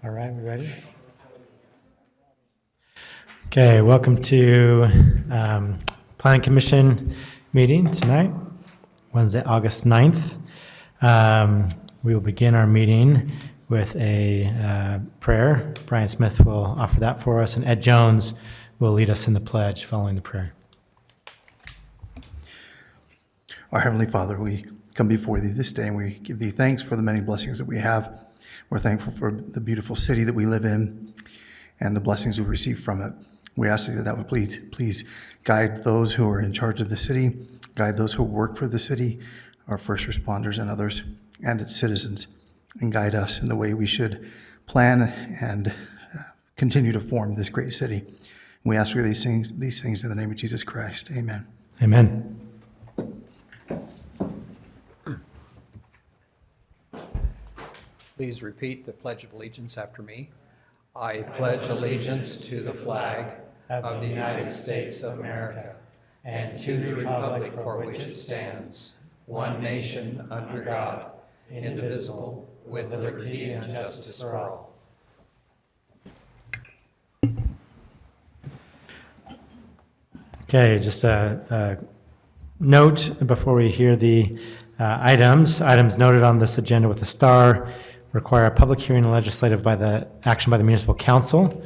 All right, we ready? Okay, welcome to Planning Commission meeting tonight, Wednesday, August 9th. We will begin our meeting with a prayer. Brian Smith will offer that for us, and Ed Jones will lead us in the pledge following the prayer. Our Heavenly Father, we come before Thee this day and we give Thee thanks for the many blessings that we have. We're thankful for the beautiful city that we live in and the blessings we receive from it. We ask that would please guide those who are in charge of the city, guide those who work for the city, our first responders and others, and its citizens, and guide us in the way we should plan and continue to form this great city. We ask for these things in the name of Jesus Christ. Amen. Amen. Please repeat the Pledge of Allegiance after me. I pledge allegiance to the flag of the United States of America and to the republic for which it stands, one nation under God, indivisible, with liberty and justice for all. Okay, just a note before we hear the items noted on this agenda with a star require a public hearing and legislative action by the municipal council.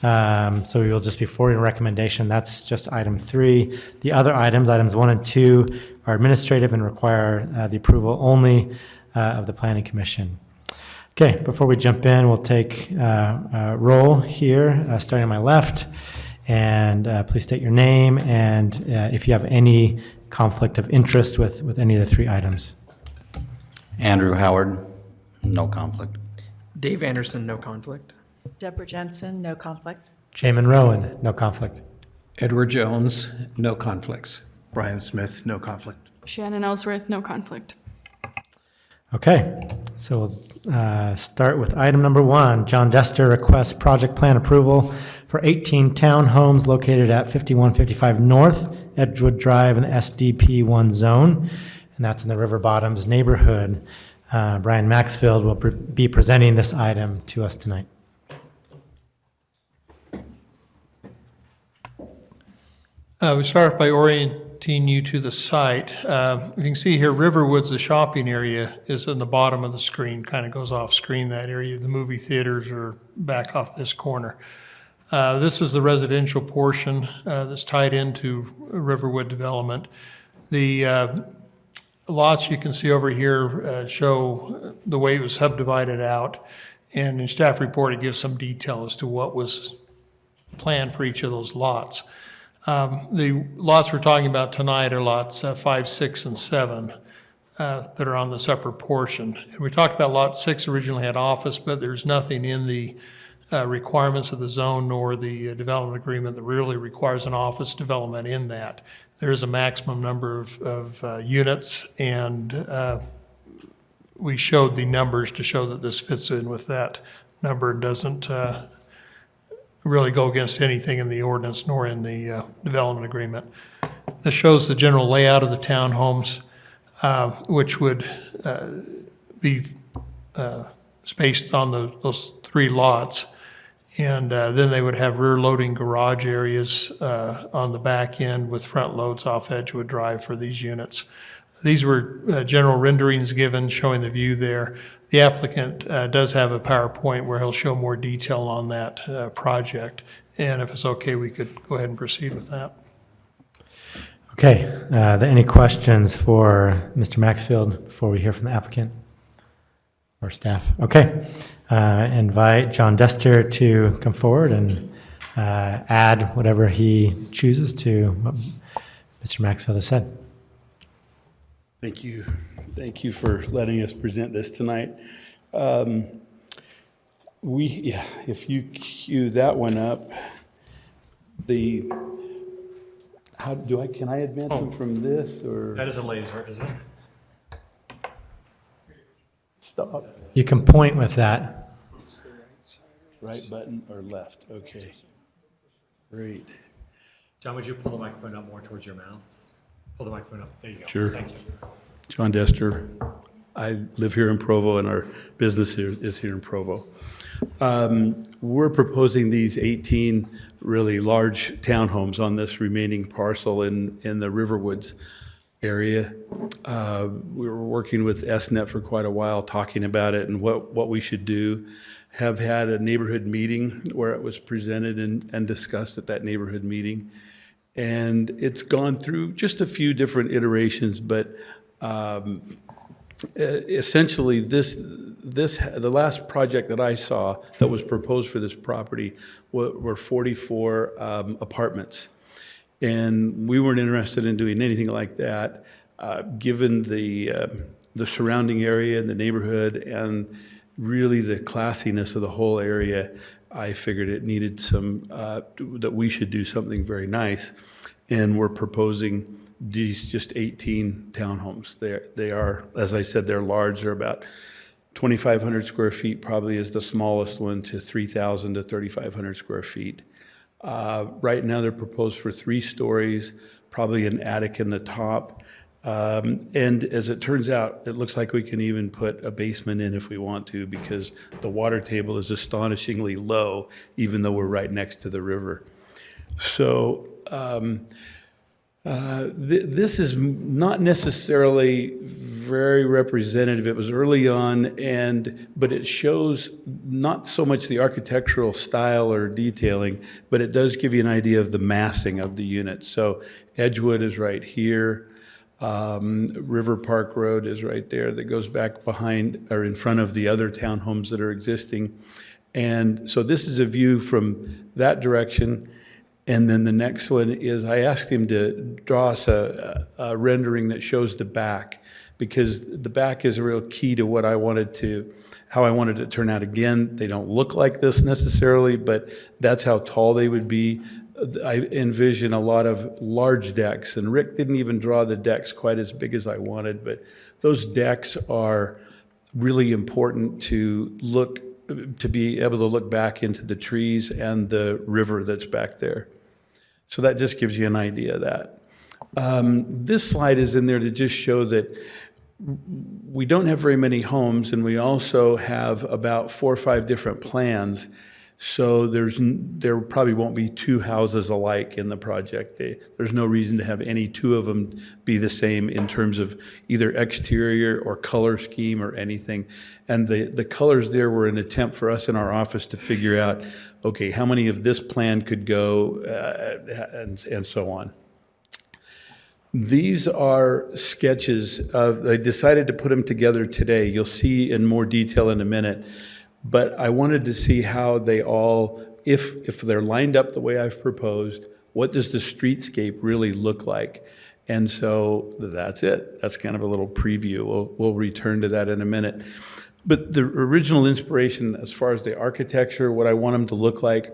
So we will just be forwarding a recommendation. That's just item 3. The other items 1 and 2, are administrative and require the approval only of the Planning Commission. Okay, before we jump in, we'll take a roll here, starting on my left. And please state your name and if you have any conflict of interest with any of the 3 items. Andrew Howard, no conflict. Dave Anderson, no conflict. Deborah Jensen, no conflict. Jamin Rowan, no conflict. Edward Jones, no conflicts. Brian Smith, no conflict. Shannon Ellsworth, no conflict. Okay, so we'll start with item number 1. John Dester requests project plan approval for 18 townhomes located at 5155 North Edgewood Drive in the SDP 1 zone, and that's in the River Bottoms neighborhood. Brian Maxfield will be presenting this item to us tonight. We start off by orienting you to the site. You can see here, Riverwoods, the shopping area, is in the bottom of the screen, kind of goes off screen, that area. The movie theaters are back off this corner. This is the residential portion that's tied into Riverwood development. The lots you can see over here show the way it was subdivided out, and in staff report it gives some detail as to what was planned for each of those lots. The lots we're talking about tonight are lots 5, 6, and 7 that are on the separate portion. And we talked about lot 6 originally had office, but there's nothing in the requirements of the zone nor the development agreement that really requires an office development in that. There is a maximum number of units, and we showed the numbers to show that this fits in with that number and doesn't really go against anything in the ordinance nor in the development agreement. This shows the general layout of the townhomes, which would be spaced on those 3 lots. And then they would have rear loading garage areas on the back end with front loads off Edgewood Drive for these units. These were general renderings given showing the view there. The applicant does have a PowerPoint where he'll show more detail on that project. And if it's okay, we could go ahead and proceed with that. Okay, any questions for Mr. Maxfield before we hear from the applicant or staff? Okay, invite John Dester to come forward and add whatever he chooses to what Mr. Maxfield has said. Thank you. Thank you for letting us present this tonight. If you cue that one up, can I advance them from this or? That is a laser, isn't it? Stop. You can point with that. Right button or left? Okay. Great. John, would you pull the microphone up more towards your mouth? Pull the microphone up. There you go. Sure. Thank you. John Dester. I live here in Provo, and our business here is here in Provo. We're proposing these 18 really large townhomes on this remaining parcel in the Riverwoods area. We were working with SNet for quite a while, talking about it and what we should do. Have had a neighborhood meeting where it was presented and discussed at that neighborhood meeting. And it's gone through just a few different iterations, but essentially the last project that I saw that was proposed for this property were 44 apartments. And we weren't interested in doing anything like that, given the surrounding area and the neighborhood and really the classiness of the whole area. I figured it needed that we should do something very nice. And we're proposing these just 18 townhomes. They are, as I said, they're large. They're about 2,500 square feet, probably is the smallest one, to 3,000 to 3,500 square feet. Right now, they're proposed for 3 stories, probably an attic in the top. And as it turns out, it looks like we can even put a basement in if we want to, because the water table is astonishingly low, even though we're right next to the river. So this is not necessarily very representative. It was early on, but it shows not so much the architectural style or detailing, but it does give you an idea of the massing of the units. So Edgewood is right here. River Park Road is right there that goes back behind or in front of the other townhomes that are existing. And so this is a view from that direction. And then the next one is I asked him to draw us a rendering that shows the back, because the back is a real key to how I wanted it to turn out. Again, they don't look like this necessarily, but that's how tall they would be. I envision a lot of large decks, and Rick didn't even draw the decks quite as big as I wanted, but those decks are really important to be able to look back into the trees and the river that's back there. So that just gives you an idea of that. This slide is in there to just show that we don't have very many homes, and we also have about 4 or 5 different plans. So there probably won't be 2 houses alike in the project. There's no reason to have any 2 of them be the same in terms of either exterior or color scheme or anything. And the colors there were an attempt for us in our office to figure out, okay, how many of this plan could go and so on. These are sketches I decided to put them together today. You'll see in more detail in a minute. But I wanted to see how they all, if they're lined up the way I've proposed, what does the streetscape really look like? And so that's it. That's kind of a little preview. We'll return to that in a minute. But the original inspiration, as far as the architecture, what I want them to look like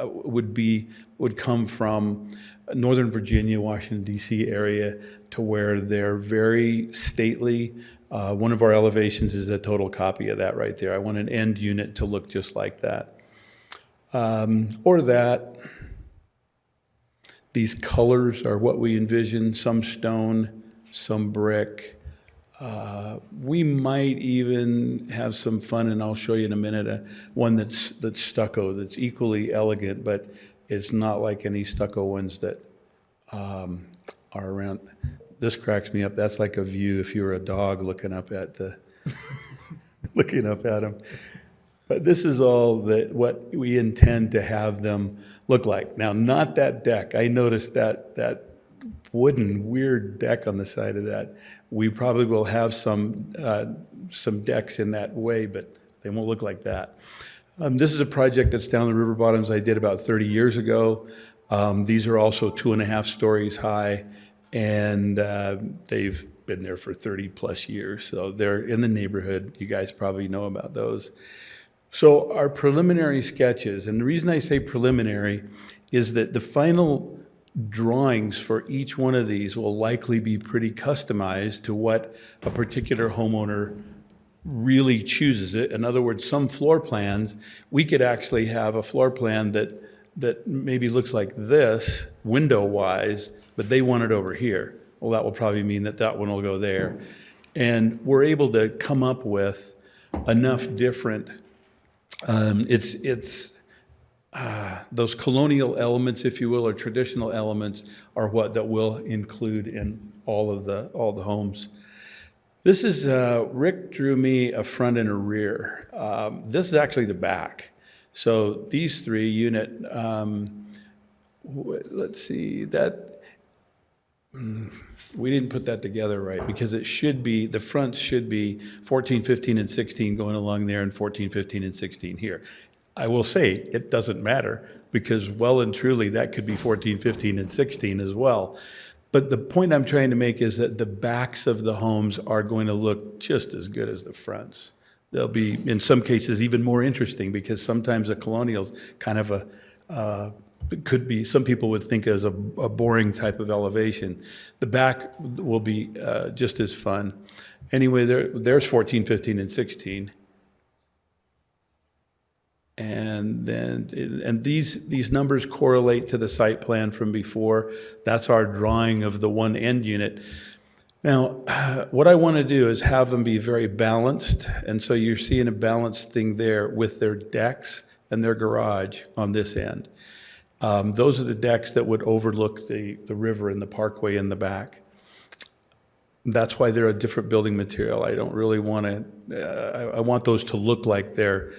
would come from Northern Virginia, Washington, D.C. area, to where they're very stately. One of our elevations is a total copy of that right there. I want an end unit to look just like that. Or that. These colors are what we envision, some stone, some brick. We might even have some fun, and I'll show you in a minute, one that's stucco, that's equally elegant, but it's not like any stucco ones that are around. This cracks me up. That's like a view if you were a dog looking up at looking up at them. But this is all what we intend to have them look like. Now, not that deck. I noticed that wooden weird deck on the side of that. We probably will have some decks in that way, but they won't look like that. This is a project that's down the river bottoms I did about 30 years ago. These are also 2.5 stories high, and they've been there for 30 plus years. So they're in the neighborhood. You guys probably know about those. So our preliminary sketches, and the reason I say preliminary is that the final drawings for each one of these will likely be pretty customized to what a particular homeowner really chooses it. In other words, some floor plans, we could actually have a floor plan that maybe looks like this, window-wise, but they want it over here. Well, that will probably mean that one will go there. And we're able to come up with enough different It's those colonial elements, if you will, or traditional elements, are what that will include in all the homes. This is Rick drew me a front and a rear. This is actually the back. So these three unit. Let's see that. We didn't put that together right because it should be, the fronts should be 14, 15, and 16 going along there and 14, 15, and 16 here. I will say it doesn't matter because well and truly that could be 14, 15, and 16 as well. But the point I'm trying to make is that the backs of the homes are going to look just as good as the fronts. They'll be, in some cases, even more interesting because sometimes a colonial's kind of could be, some people would think as a boring type of elevation. The back will be just as fun. Anyway, there's 14, 15, and 16. And then, these numbers correlate to the site plan from before. That's our drawing of the one end unit. Now, what I want to do is have them be very balanced. And so you're seeing a balanced thing there with their decks and their garage on this end. Those are the decks that would overlook the river and the parkway in the back. That's why they're a different building material. I don't really want to, I want those to look like they're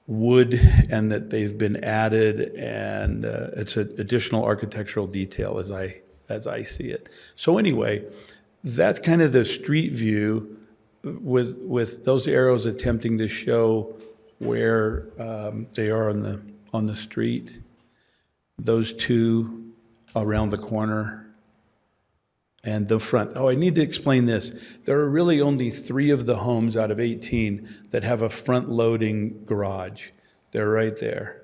wood and that they've been added, and it's an additional architectural detail as I see it. So anyway, that's kind of the street view with those arrows attempting to show where they are on the street. Those two around the corner and the front. Oh, I need to explain this. There are really only 3 of the homes out of 18 that have a front-loading garage. They're right there.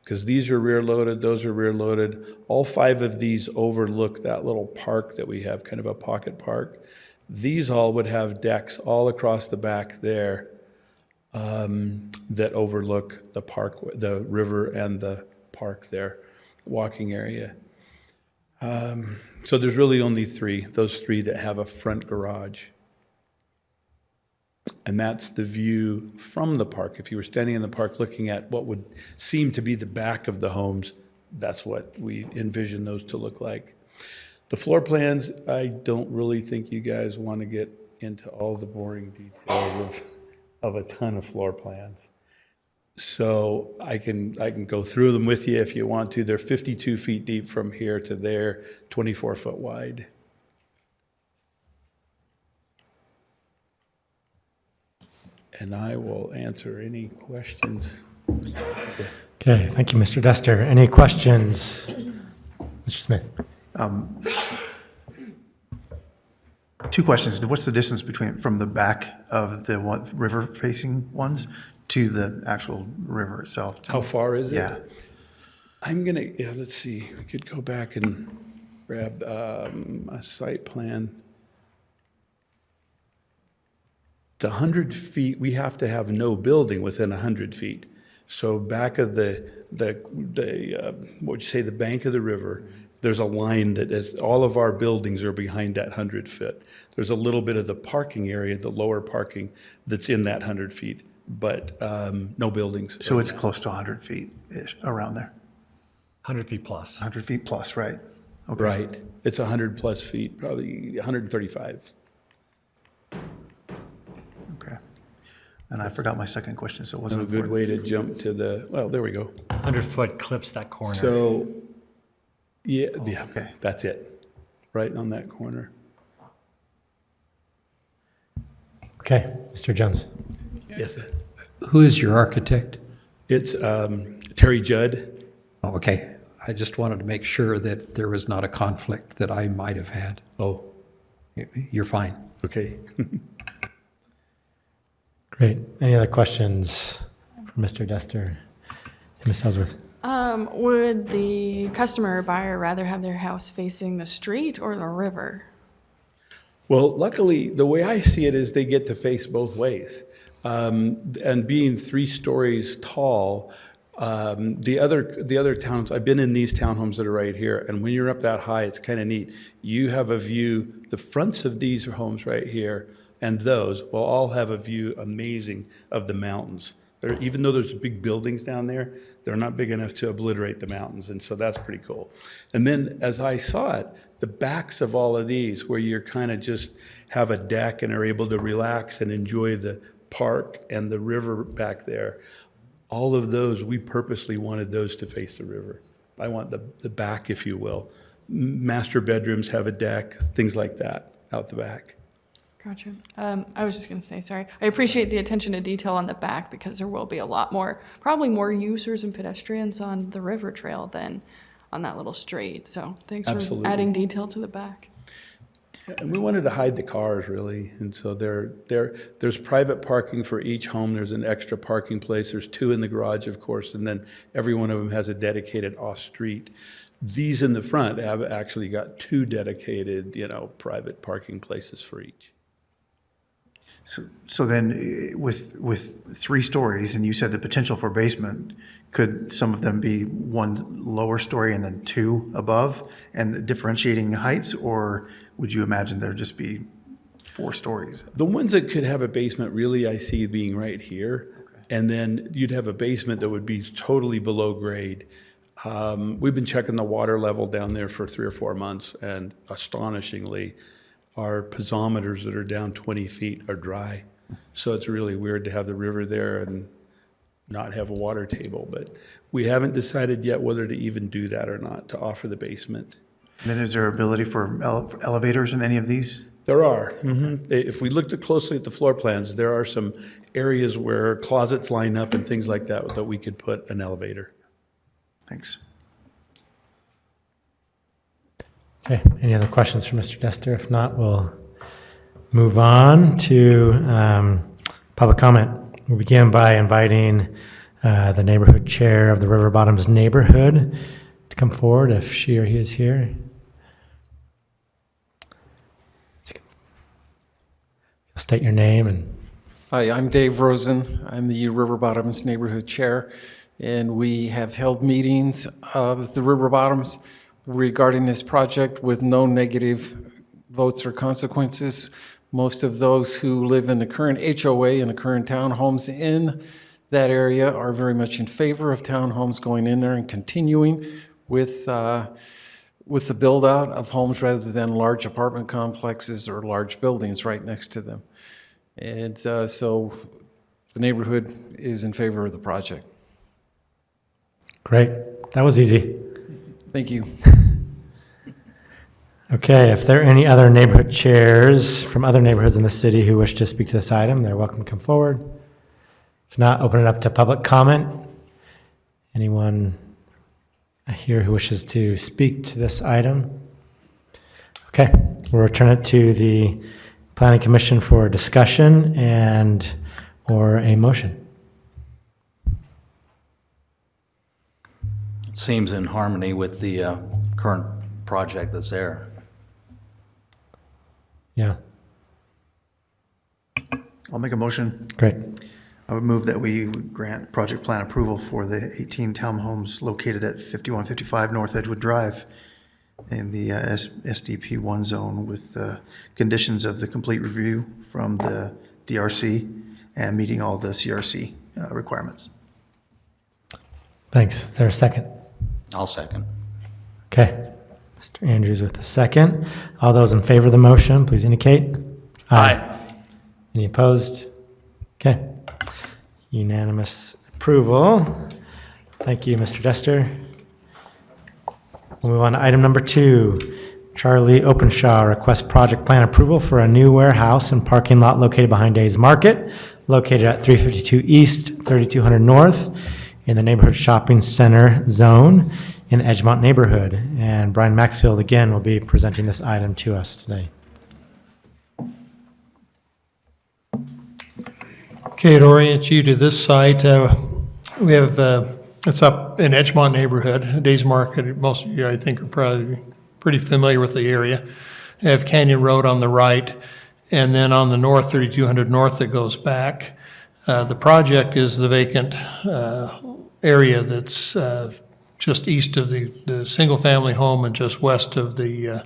Because these are rear-loaded, those are rear-loaded. All 5 of these overlook that little park that we have, kind of a pocket park. These all would have decks all across the back there that overlook the park, the river and the park there, walking area. So there's really only 3, those 3 that have a front garage. And that's the view from the park. If you were standing in the park looking at what would seem to be the back of the homes, that's what we envision those to look like. The floor plans, I don't really think you guys want to get into all the boring details of a ton of floor plans. So I can go through them with you if you want to. They're 52 feet deep from here to there, 24 foot wide. And I will answer any questions. Okay, thank you, Mr. Dester. Any questions? Mr. Smith? 2 questions. What's the distance from the back of the river-facing ones to the actual river itself? How far is it? Yeah. I'm gonna, let's see, we could go back and grab a site plan. The 100 feet, we have to have no building within 100 feet. So back of the what would you say, the bank of the river, there's a line that is, all of our buildings are behind that 100 foot. There's a little bit of the parking area, the lower parking, that's in that 100 feet, but no buildings. So it's close to 100 feet-ish, around there. 100 feet plus. 100 feet plus, right? Okay. Right. It's 100 plus feet, probably 135. Okay. And I forgot my second question, so it A wasn't good important. way to jump to the, well, there we go. 100-foot clips that corner. So, yeah, Okay. that's it, right on that corner. Okay, Mr. Jones? Yes, Who is your architect? it's Terry Judd. Oh, okay. I just wanted to make sure that there was not a conflict that I might have had. Oh, You're fine. okay. Great. Any other questions for Mr. Dester and Ms. Ellsworth? Would the customer or buyer rather have their house facing the street or the river? Well, luckily, the way I see it is they get to face both ways. And being 3 stories tall, the other towns, I've been in these townhomes that are right here, and when you're up that high, it's kind of neat. You have a view, the fronts of these homes right here, and those will all have a view amazing of the mountains. Even though there's big buildings down there, they're not big enough to obliterate the mountains, and so that's pretty cool. And then, as I saw it, the backs of all of these, where you're kind of just have a deck and are able to relax and enjoy the park and the river back there, all of those, we purposely wanted those to face the river. I want the back, if you will. Master bedrooms have a deck, things like that out the back. Gotcha. I was just going to say, sorry. I appreciate the attention to detail on the back because there will be a lot more, probably more users and pedestrians on the river trail than on that little street. So thanks Absolutely. for adding detail to the back. And we wanted to hide the cars, really, and so there's private parking for each home. There's an extra parking place. There's 2 in the garage, of course, and then every one of them has a dedicated off-street. These in the front have actually got 2 dedicated, private parking places for each. So then, with 3 stories, and you said the potential for basement, could some of them be 1 lower story and then 2 above, and differentiating heights, or would you imagine there'd just be 4 stories? The ones that could have a basement, really, I see being right here, and then you'd have a basement that would be totally below grade. We've been checking the water level down there for 3 or 4 months, and astonishingly, our piezometers that are down 20 feet are dry. So it's really weird to have the river there and not have a water table. But we haven't decided yet whether to even do that or not, to offer the basement. And then is there ability for elevators in any of these? There are. If we looked closely at the floor plans, there are some areas where closets line up and things like that that we could put an elevator. Thanks. Okay, any other questions for Mr. Dester? If not, we'll move on to public comment. We'll begin by inviting the neighborhood chair of the River Bottoms neighborhood to come forward if she or he is here. State your name and... Hi, I'm Dave Rosen. I'm the River Bottoms Neighborhood Chair, and we have held meetings of the River Bottoms regarding this project with no negative votes or consequences. Most of those who live in the current HOA and the current townhomes in that area are very much in favor of townhomes going in there and continuing with the build-out of homes rather than large apartment complexes or large buildings right next to them. And so the neighborhood is in favor of the project. Great, that was easy. Thank you. Okay, if there are any other neighborhood chairs from other neighborhoods in the city who wish to speak to this item, they're welcome to come forward. If not, open it up to public comment. Anyone here who wishes to speak to this item? Okay, we'll return it to the Planning Commission for discussion and or a motion. It seems in harmony with the current project that's there. Yeah, I'll make a motion. great. I would move that we grant project plan approval for the 18 townhomes located at 5155 North Edgewood Drive in the SDP 1 zone with conditions of the complete review from the DRC and meeting all the CRC requirements. Thanks. Is there a second? I'll second. Okay. Mr. Andrews with the second. All those in favor of the motion, please indicate. Aye. Any opposed? Okay. Unanimous approval. Thank you, Mr. Dester. We'll move on to item number 2. Charlie Openshaw requests project plan approval for a new warehouse and parking lot located behind Days Market, located at 352 East, 3200 North, in the neighborhood shopping center zone in the Edgemont neighborhood. And Brian Maxfield, again, will be presenting this item to us today. Okay, to orient you to this site, we have, it's up in Edgemont neighborhood, Days Market. Most of you, I think, are probably pretty familiar with the area. We have Canyon Road on the right, and then on the north, 3200 North that goes back. The project is the vacant area that's just east of the single-family home and just west of the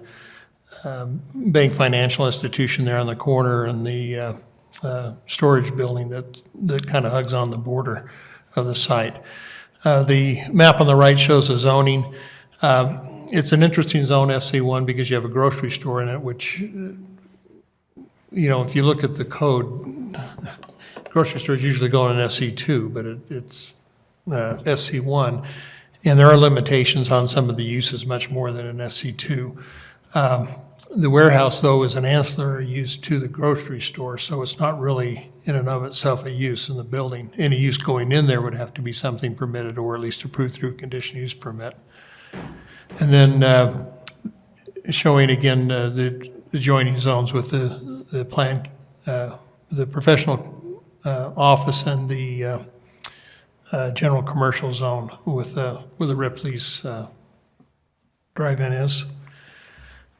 bank financial institution there on the corner and the storage building that kind of hugs on the border of the site. The map on the right shows the zoning. It's an interesting zone, SC1, because you have a grocery store in it, which, if you look at the code, grocery stores usually go in SC2, but it's SC1. And there are limitations on some of the uses, much more than in SC2. The warehouse, though, is an ancillary use to the grocery store, so it's not really in and of itself a use in the building. Any use going in there would have to be something permitted or at least approved through a conditional use permit. And then showing again the adjoining zones with the plan, the professional office and the general commercial zone with where the Ripley's drive-in is.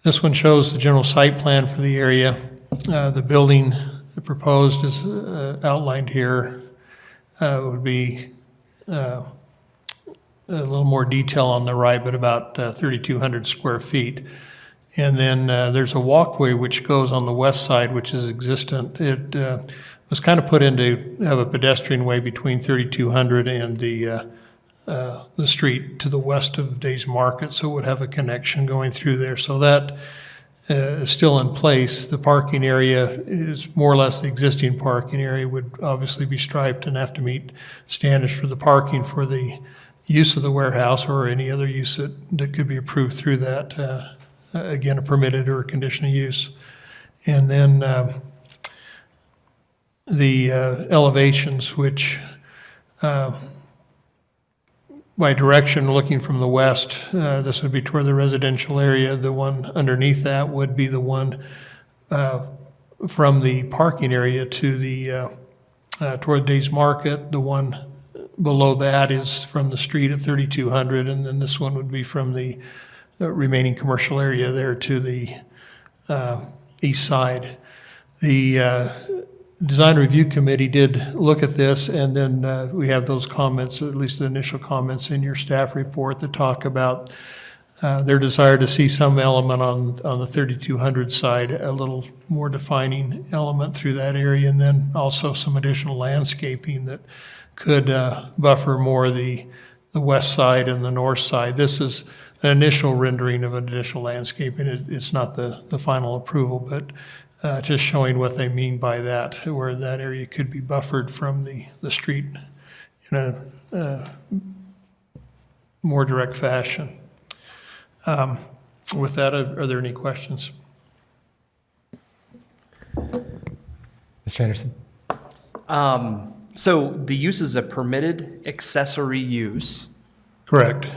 This one shows the general site plan for the area. The building proposed is outlined here. Would be a little more detail on the right, but about 3,200 square feet. And then there's a walkway which goes on the west side, which is existent. It was kind of put in to have a pedestrian way between 3,200 and the street to the west of Days Market, so it would have a connection going through there. So that is still in place. The parking area is more or less the existing parking area, would obviously be striped and have to meet standards for the parking for the use of the warehouse or any other use that could be approved through that, again, a permitted or a conditional use. And then the elevations, which by direction looking from the west, this would be toward the residential area. The one underneath that would be the one from the parking area to the toward Days Market. The one below that is from the street at 3,200, and then this one would be from the remaining commercial area there to the east side. The Design Review Committee did look at this, and then we have those comments, or at least the initial comments in your staff report that talk about their desire to see some element on the 3,200 side, a little more defining element through that area, and then also some additional landscaping that could buffer more the west side and the north side. This is an initial rendering of an additional landscaping. It's not the final approval, but just showing what they mean by that, where that area could be buffered from the street in a more direct fashion. With that, are there any questions? Mr. Anderson? So the use is a permitted accessory use. Correct.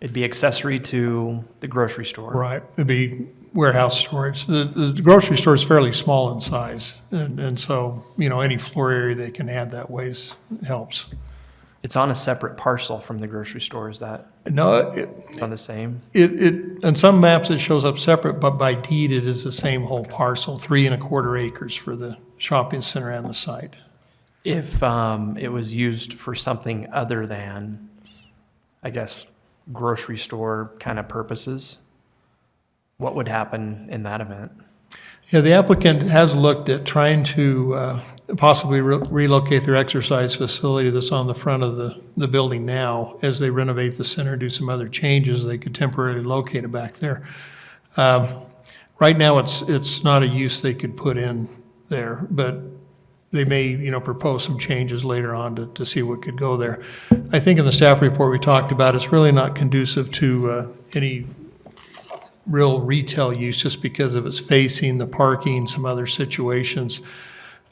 It'd be accessory to the grocery store. Right. It'd be warehouse storage. The grocery store is fairly small in size, and so, any floor area they can add that ways helps. It's on a separate parcel from the grocery store, is that? No, It's on the same? on some maps it shows up separate, but by deed it is the same whole parcel, 3¼ acres for the shopping center and the site. If it was used for something other than, I guess, grocery store kind of purposes, what would happen in that event? Yeah, the applicant has looked at trying to possibly relocate their exercise facility that's on the front of the building now. As they renovate the center, do some other changes, they could temporarily locate it back there. Right now, it's not a use they could put in there, but they may, propose some changes later on to see what could go there. I think in the staff report we talked about, it's really not conducive to any real retail use just because of its facing, the parking, some other situations.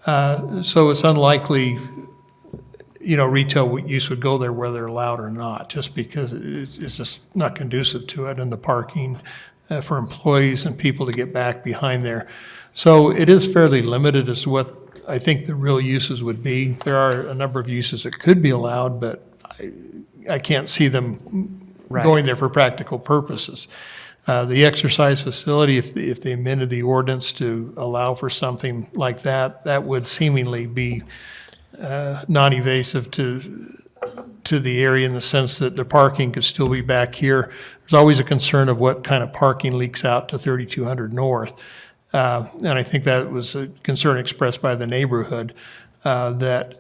So it's unlikely, retail use would go there whether allowed or not, just because it's just not conducive to it, and the parking for employees and people to get back behind there. So it is fairly limited as to what I think the real uses would be. There are a number of uses that could be allowed, but I can't see them going there for practical purposes. The exercise facility, if they amended the ordinance to allow for something like that, that would seemingly be non-evasive to the area in the sense that the parking could still be back here. There's always a concern of what kind of parking leaks out to 3,200 north. And I think that was a concern expressed by the neighborhood, that,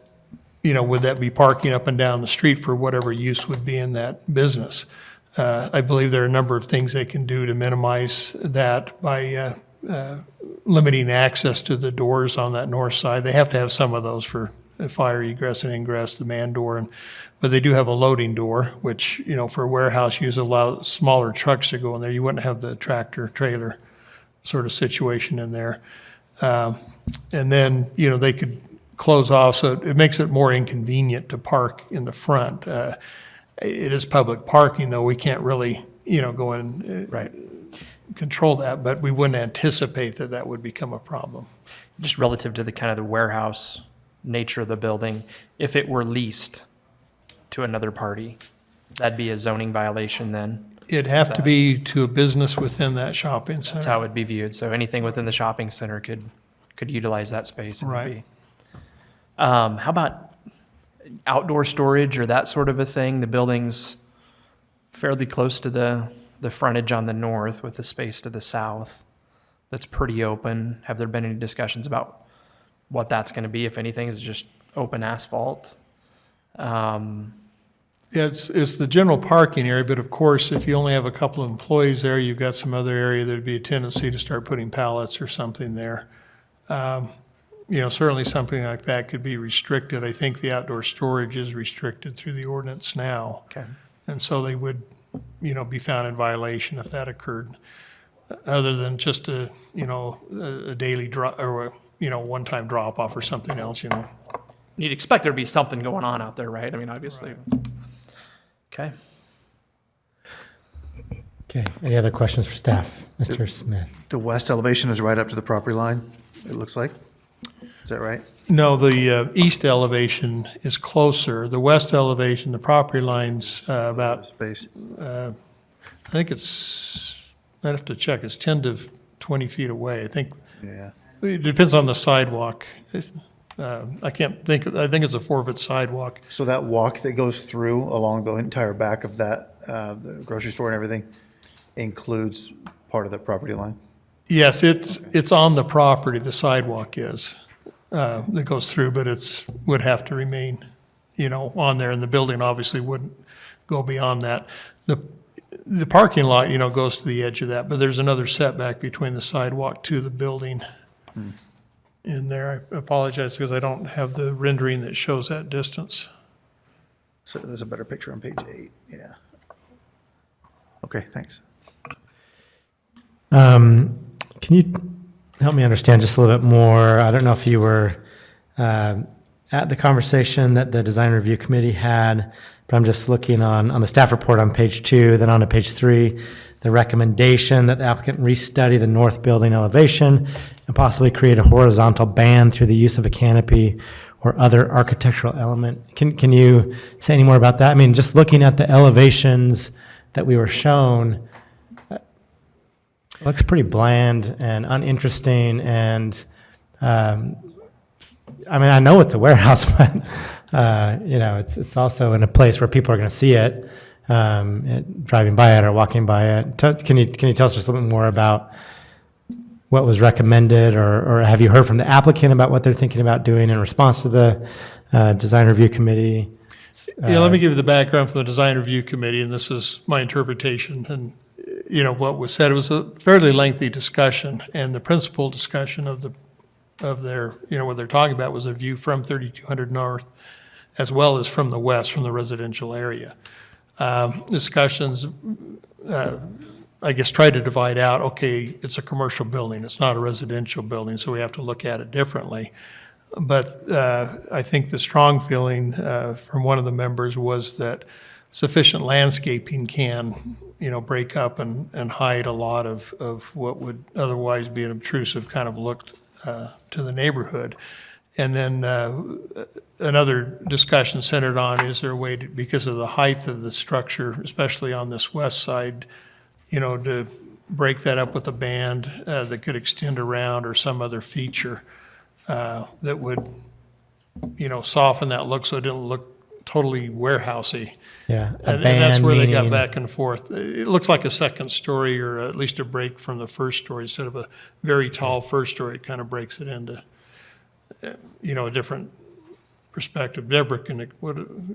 would that be parking up and down the street for whatever use would be in that business? I believe there are a number of things they can do to minimize that by limiting access to the doors on that north side. They have to have some of those for fire egress and ingress, the man door, but they do have a loading door, which, for warehouse use, allow smaller trucks to go in there. You wouldn't have the tractor trailer sort of situation in there. And then, they could close off, so it makes it more inconvenient to park in the front. It is public parking, though. We can't really, go in, Right. control that, but we wouldn't anticipate that that would become a problem. Just relative to the kind of the warehouse nature of the building, if it were leased to another party, that'd be a zoning violation then? It'd have to be to a business within that shopping That's center. how it would be viewed. So anything within the shopping center could utilize that space. and Right. be- How about outdoor storage or that sort of a thing? The building's fairly close to the frontage on the north with the space to the south. That's pretty open. Have there been any discussions about what that's going to be? If anything, is it just open asphalt? It's the general parking area, but of course, if you only have a couple of employees there, you've got some other area, there'd be a tendency to start putting pallets or something there. Certainly something like that could be restricted. I think the outdoor storage is restricted through the ordinance now. Okay. And so they would, be found in violation if that occurred, other than just a daily drop or one-time drop off or something else, You'd expect there'd be something going on out there, right? I mean, obviously. Okay. Okay, any other questions for staff? Mr. Smith? The west elevation is right up to the property line, it looks like. Is that right? No, the east elevation is closer. The west elevation, the property line's about, Space. I think I'd have to check, it's 10 to 20 feet away. I think, Yeah. it depends on the sidewalk. I think it's a 4-foot sidewalk. So that walk that goes through along the entire back of that, the grocery store and everything, includes part of that property line? Yes, it's on the property, the sidewalk is, that goes through, but would have to remain, on there, and the building obviously wouldn't go beyond that. The parking lot, goes to the edge of that, but there's another setback between the sidewalk to the building in there. I apologize because I don't have the rendering that shows that distance. So there's a better picture on page 8, yeah. Okay, thanks. Can you help me understand just a little bit more? I don't know if you were at the conversation that the design review committee had, but I'm just looking on the staff report on page 2, then on to page 3, the recommendation that the applicant restudy the north building elevation and possibly create a horizontal band through the use of a canopy or other architectural element. Can you say any more about that? I mean, just looking at the elevations that we were shown, it looks pretty bland and uninteresting, and I know it's a warehouse, but it's also in a place where people are going to see it, driving by it or walking by it. Can you tell us just a little bit more about what was recommended, or have you heard from the applicant about what they're thinking about doing in response to the design review committee? Yeah, let me give you the background from the design review committee, and this is my interpretation. And what was said, it was a fairly lengthy discussion, and the principal discussion of their what they're talking about was a view from 3200 North, as well as from the west, from the residential area. Discussions, I guess, try to divide out, okay, it's a commercial building, it's not a residential building, so we have to look at it differently. But I think the strong feeling from one of the members was that sufficient landscaping can, break up and hide a lot of what would otherwise be an obtrusive kind of look to the neighborhood. And then another discussion centered on, is there a way to, because of the height of the structure, especially on this west side, to break that up with a band that could extend around, or some other feature that would, soften that look so it didn't look totally warehousey. Yeah. And that's band where they got meaning- back and forth. It looks like a second story, or at least a break from the first story. Instead of a very tall first story, it kind of breaks it into, a different perspective. Deborah can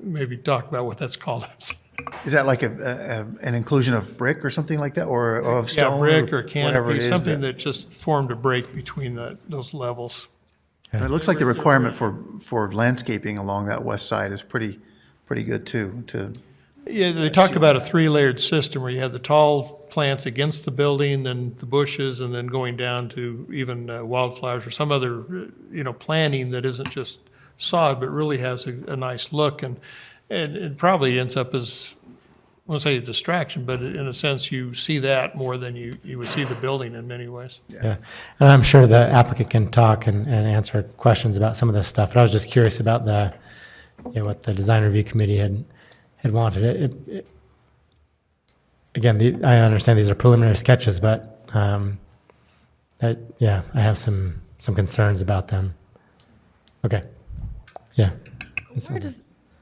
maybe talk about what that's called. Is that like an inclusion of brick or something like that, or of Yeah, stone? brick or whatever it canopy, is something that just formed a break between those levels. It looks like the requirement for landscaping along that west side is pretty good too, Yeah, they talked about a 3-layered system where you have the tall plants against the building, then the bushes, and then going down to even wildflowers or some other, planting that isn't just sod, but really has a nice look. And it probably ends up as, I won't say a distraction, but in a sense, you see that more than you would see the building in many ways. Yeah, and I'm sure the applicant can talk and answer questions about some of this stuff, but I was just curious about what the design review committee had wanted. Again, I understand these are preliminary sketches, but I have some concerns about them. Okay, yeah.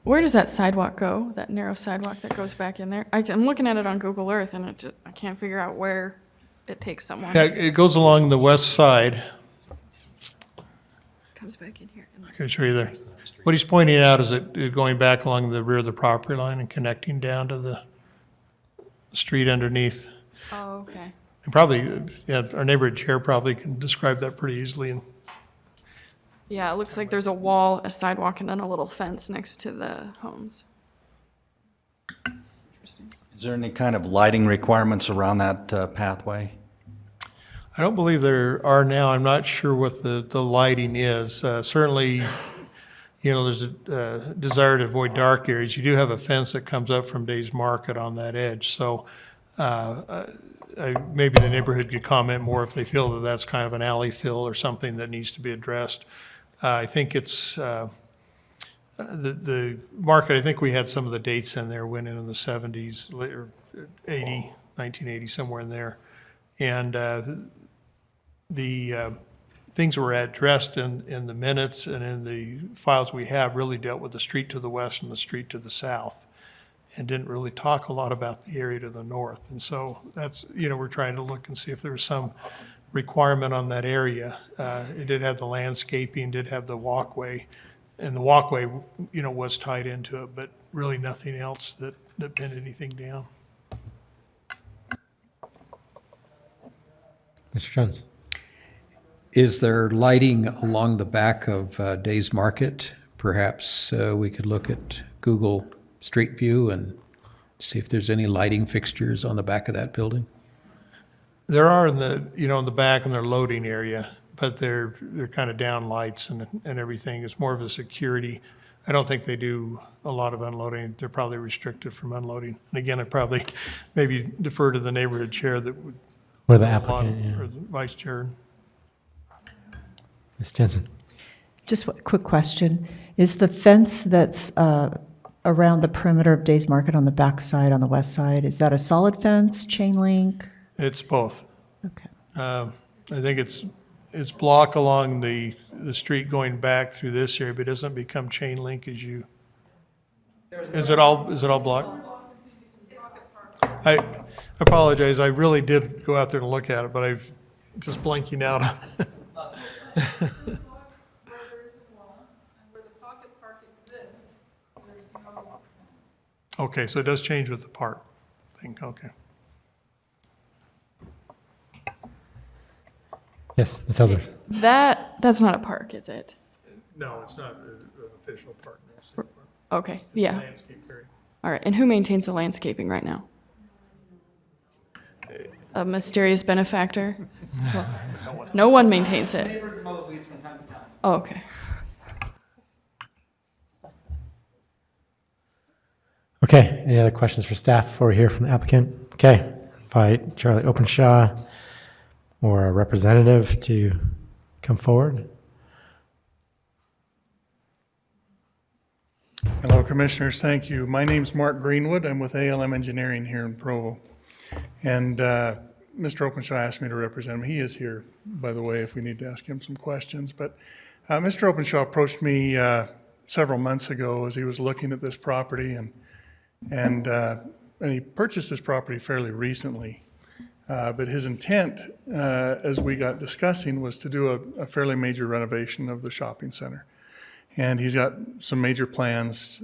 Where does that sidewalk go? That narrow sidewalk that goes back in there? I'm looking at it on Google Earth, and I can't figure out where it takes someone. Yeah, it goes along the west side. Comes back in here. I can show you there. What he's pointing out is it going back along the rear of the property line and connecting down to the street underneath. Oh, okay. And probably, our neighborhood chair probably can describe that pretty easily. Yeah, it looks like there's a wall, a sidewalk, and then a little fence next to the homes. Is there any kind of lighting requirements around that pathway? I don't believe there are now. I'm not sure what the lighting is. Certainly, there's a desire to avoid dark areas. You do have a fence that comes up from Days Market on that edge. So maybe the neighborhood could comment more if they feel that that's kind of an alley fill or something that needs to be addressed. I think it's the market. I think we had some of the dates in there, went in the 70s, or 1980, somewhere in there. And the things that were addressed in the minutes and in the files we have really dealt with the street to the west and the street to the south, and didn't really talk a lot about the area to the north. And so that's, we're trying to look and see if there's some requirement on that area. It did have the landscaping, did have the walkway, and the walkway, was tied into it, but really nothing else that pinned anything down. Mr. Jones. Is there lighting along the back of Days Market? Perhaps we could look at Google Street View and see if there's any lighting fixtures on the back of that building? There are in the back in their loading area, but they're kind of down lights and everything. It's more of a security. I don't think they do a lot of unloading. They're probably restricted from unloading. And again, I probably maybe defer to the neighborhood chair that would. Or the applicant, or the vice chair. Ms. Jensen. Just a quick question. Is the fence that's around the perimeter of Days Market on the back side, on the west side, is that a solid fence, chain link? It's both. Okay. I think it's block along the street going back through this area, but it doesn't become chain link as you. Is it all blocked? I apologize. I really did go out there and look at it, but I've just blanking out. Okay, so it does change with the park thing. Okay. Yes, Ms. Elder. That's not a park, is it? No, it's not an official park. Okay, yeah. Landscape area. All right, and who maintains the landscaping right now? A mysterious benefactor? Well, no one maintains it. Neighbors mow the weeds from time to time. Oh, okay. Okay, any other questions for staff before we hear from the applicant? Okay, invite Charlie Openshaw or a representative to come forward. Hello, Commissioners. Thank you. My name's Mark Greenwood. I'm with ALM Engineering here in Provo. And Mr. Openshaw asked me to represent him. He is here, by the way, if we need to ask him some questions. But Mr. Openshaw approached me several months ago as he was looking at this property, and he purchased this property fairly recently. But his intent, as we got discussing, was to do a fairly major renovation of the shopping center. And he's got some major plans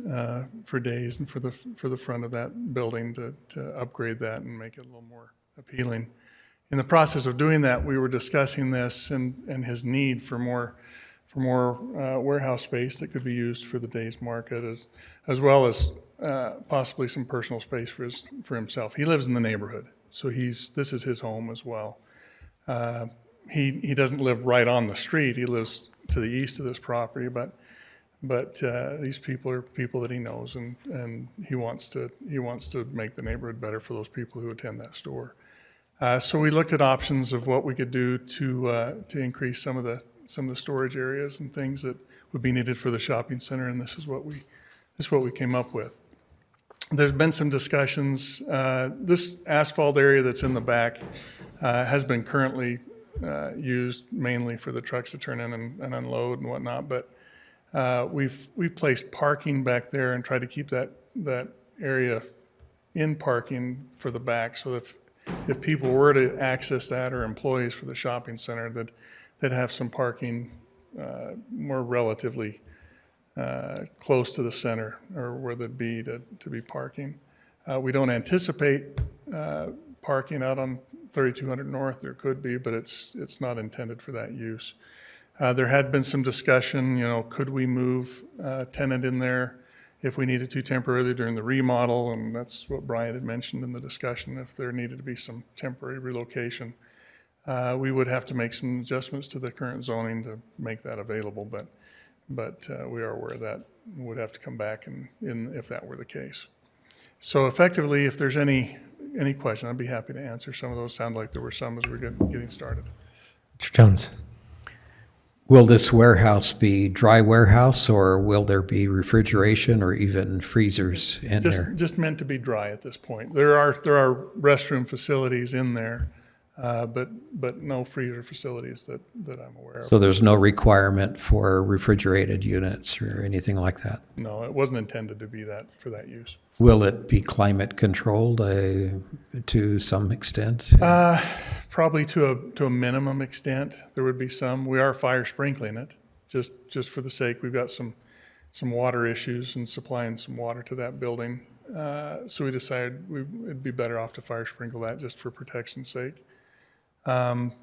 for days and for the front of that building to upgrade that and make it a little more appealing. In the process of doing that, we were discussing this and his need for more warehouse space that could be used for the day's market, as well as possibly some personal space for himself. He lives in the neighborhood, so this is his home as well. He doesn't live right on the street. He lives to the east of this property, but these people are people that he knows, and he wants to make the neighborhood better for those people who attend that store. So we looked at options of what we could do to increase some of the storage areas and things that would be needed for the shopping center, and this is what we came up with. There's been some discussions. This asphalt area that's in the back has been currently used mainly for the trucks to turn in and unload and whatnot, but we've placed parking back there and tried to keep that area in parking for the back, so if people were to access that, or employees for the shopping center, that have some parking more relatively close to the center, or where they'd be to be parking. We don't anticipate parking out on 3200 North. There could be, but it's not intended for that use. There had been some discussion, could we move a tenant in there if we needed to temporarily during the remodel, and that's what Brian had mentioned in the discussion, if there needed to be some temporary relocation. We would have to make some adjustments to the current zoning to make that available, but we are aware of that would have to come back if that were the case. So effectively, if there's any question, I'd be happy to answer some of those. Sound like there were some as we're getting started. Mr. Jones. Will this warehouse be dry warehouse, or will there be refrigeration or even freezers in there? Just meant to be dry at this point. There are restroom facilities in there, but no freezer facilities that I'm aware of. So there's no requirement for refrigerated units or anything like that? No, it wasn't intended to be that for that use. Will it be climate controlled to some extent? Probably to a minimum extent. There would be some. We are fire sprinkling it, just for the sake. We've got some water issues and supplying some water to that building. So we decided it'd be better off to fire sprinkle that just for protection's sake. And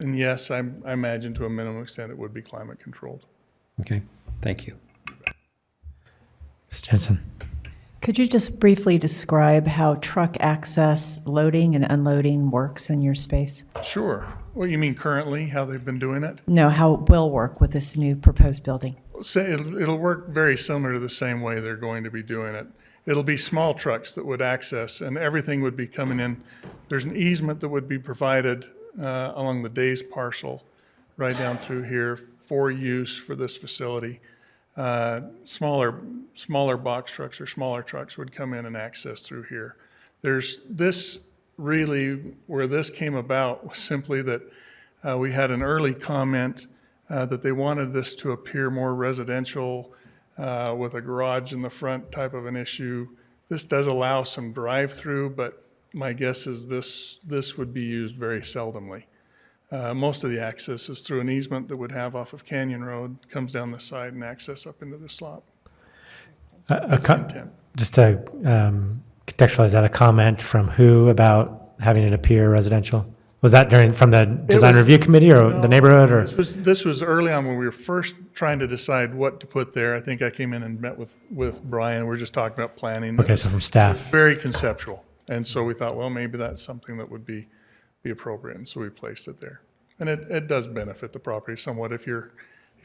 yes, I imagine to a minimum extent it would be climate controlled. Okay, thank you. Ms. Jensen. Could you just briefly describe how truck access, loading and unloading works in your space? Sure. What you mean currently, how they've been doing it? No, how it will work with this new proposed building. Say it'll work very similar to the same way they're going to be doing it. It'll be small trucks that would access, and everything would be coming in. There's an easement that would be provided along the day's parcel right down through here for use for this facility. Smaller box trucks or smaller trucks would come in and access through here. There's this really, where this came about was simply that we had an early comment that they wanted this to appear more residential with a garage in the front type of an issue. This does allow some drive-through, but my guess is this would be used very seldomly. Most of the access is through an easement that would have off of Canyon Road, comes down the side and access up into the slop. Just to contextualize that, a comment from who about having it appear residential? Was that from the design review committee or the neighborhood? Or This was early on when we were first trying to decide what to put there. I think I came in and met with Brian. We were just talking about planning. Okay, so from staff. Very conceptual. And so we thought, well, maybe that's something that would be appropriate, and so we placed it there. And it does benefit the property somewhat if you're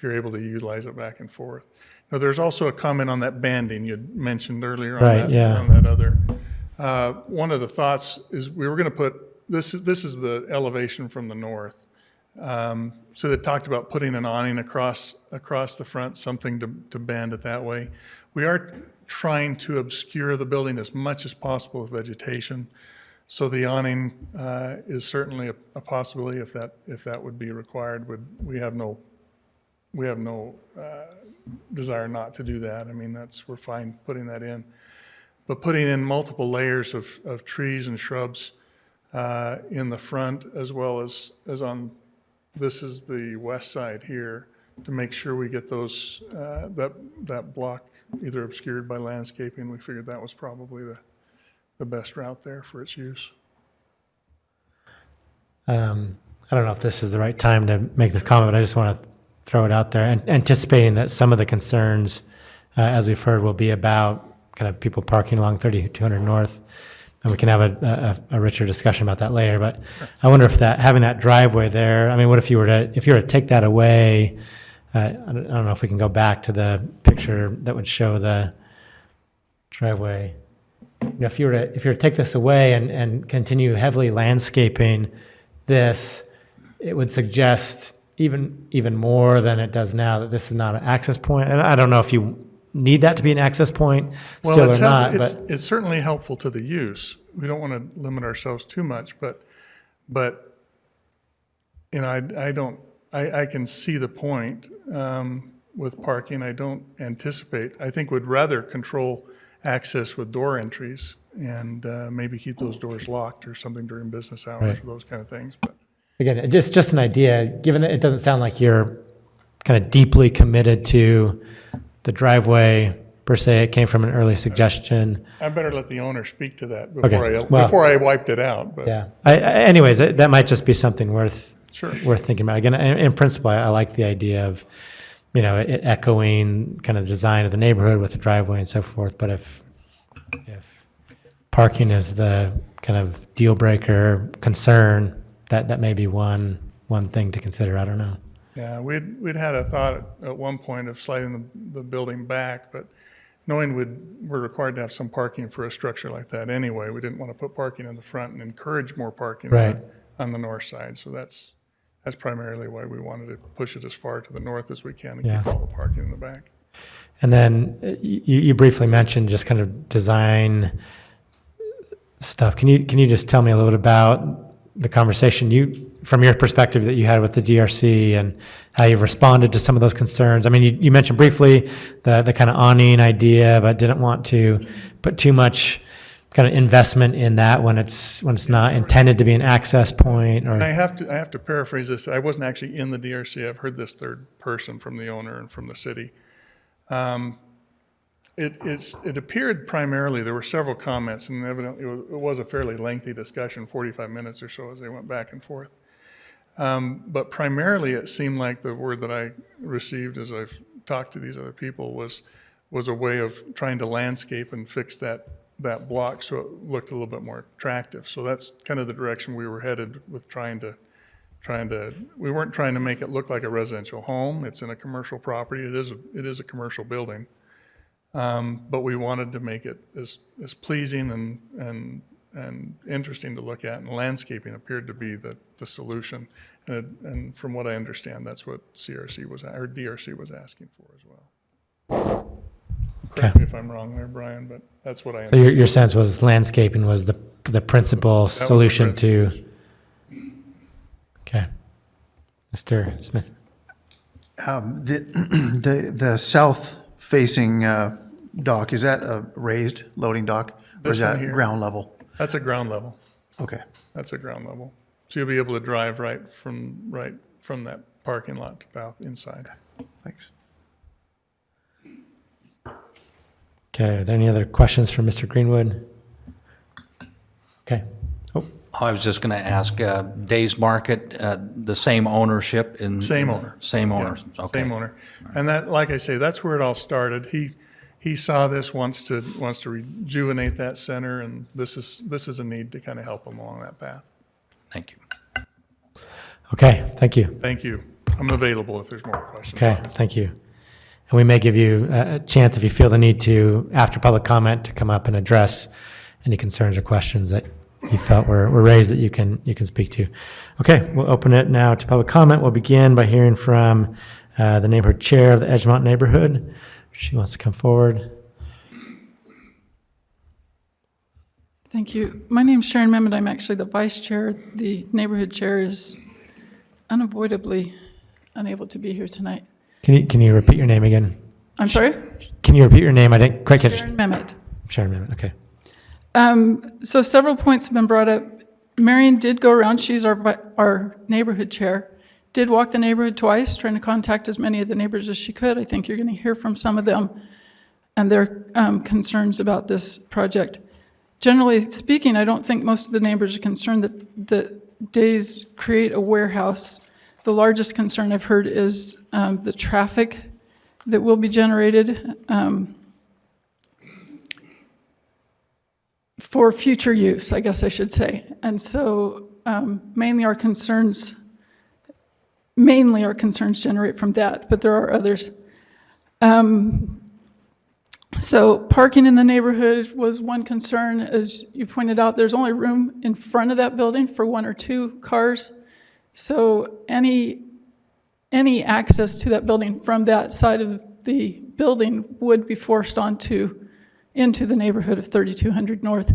able to utilize it back and forth. Now, there's also a comment on that banding you mentioned earlier on that other. One of the thoughts is we were going to put this is the elevation from the north. So they talked about putting an awning across the front, something to band it that way. We are trying to obscure the building as much as possible with vegetation. So the awning is certainly a possibility if that would be required. We have no we have no desire not to do that. I mean, we're fine putting that in. But putting in multiple layers of trees and shrubs in the front as well as on, this is the west side here, to make sure we get those, that block either obscured by landscaping. We figured that was probably the best route there for its use. I don't know if this is the right time to make this comment, but I just want to throw it out there, and anticipating that some of the concerns, as we've heard, will be about kind of people parking along 3200 North, and we can have a richer discussion about that later. But I wonder if having that driveway there, I mean, what if you were to take that away? I don't know if we can go back to the picture that would show the driveway. You know, if you were to take this away and continue heavily landscaping this, it would suggest even more than it does now that this is not an access point. And I don't know if you need that to be an access point still or not. But it's certainly helpful to the use. We don't want to limit ourselves too much, but you know, I can see the point with parking. I don't anticipate. I think would rather control access with door entries and maybe keep those doors locked or something during business hours, right, or those kind of things. But again, just an idea, given that it doesn't sound like you're kind of deeply committed to the driveway per se. It came from an early suggestion. I better let the owner speak to that Okay, before I wiped it out. But yeah. Anyways, that might just be something worth sure, worth thinking about. Again, in principle, I like the idea of, you know, it echoing kind of the design of the neighborhood with the driveway and so forth. But if parking is the kind of deal breaker concern, that may be one thing to consider. I don't know. yeah, we'd had a thought at one point of sliding the building back, but knowing we're required to have some parking for a structure like that anyway, we didn't want to put parking in the front and encourage more parking Right, on the north side. So that's primarily why we wanted to push it as far to the north as we can and Yeah. keep all the parking in the back. And then you briefly mentioned just kind of design stuff. Can you just tell me a little bit about the conversation from your perspective that you had with the DRC and how you've responded to some of those concerns? I mean, you mentioned briefly the kind of awning idea, but didn't want to put too much kind of investment in that when it's not intended to be an access point. Or And I have to paraphrase this. I wasn't actually in the DRC. I've heard this third person from the owner and from the city. It appeared primarily, there were several comments, and evidently it was a fairly lengthy discussion, 45 minutes or so as they went back and forth. But primarily it seemed like the word that I received as I've talked to these other people was a way of trying to landscape and fix that block so it looked a little bit more attractive. So that's kind of the direction we were headed with we weren't trying to make it look like a residential home. It's in a commercial property. It is a commercial building. But we wanted to make it as pleasing and interesting to look at, and landscaping appeared to be the solution. And from what I understand, that's what DRC was asking for as well. Correct me if I'm wrong there, Brian, but that's what I so understand. your sense was landscaping was the principal solution to. Okay, Mr. Smith. The south-facing dock, is that a raised loading dock, or This is one that here? ground level? That's a ground level. Okay. That's a ground level. So you'll be able to drive right from that parking lot to about inside. Thanks. Okay, are there any other questions for Mr. Greenwood? Okay. Oh, I was just going to ask, Days Market, the same ownership in? Same owner. Same owner, Yeah, okay. Same owner. And that, like I say, that's where it all started. He saw this, wants to rejuvenate that center, and this is a need to kind of help him along that path. Thank you. okay, thank you. Thank you. I'm available if there's more questions. Okay, thank you. And we may give you a chance, if you feel the need to, after public comment, to come up and address any concerns or questions that you felt were raised that you can speak to. Okay, we'll open it now to public comment. We'll begin by hearing from the neighborhood chair of the Edgemont neighborhood. She wants to come forward. Thank you. My name's Sharon Mehmet. I'm actually the vice chair. The neighborhood chair is unavoidably unable to be here tonight. Can you repeat your name again? I'm sorry? Can you repeat your name? I didn't quite catch. Sharon Mehmet. Sharon Mehmet, okay. So several points have been brought up. Marion did go around, she's our neighborhood chair, did walk the neighborhood twice, trying to contact as many of the neighbors as she could. I think you're going to hear from some of them and their concerns about this project. Generally speaking, I don't think most of the neighbors are concerned that Days create a warehouse. The largest concern I've heard is the traffic that will be generated for future use, I guess I should say. And so mainly our concerns generate from that, but there are others. So parking in the neighborhood was one concern. As you pointed out, there's only room in front of that building for 1 or 2 cars. So any access to that building from that side of the building would be forced into the neighborhood of 3200 North.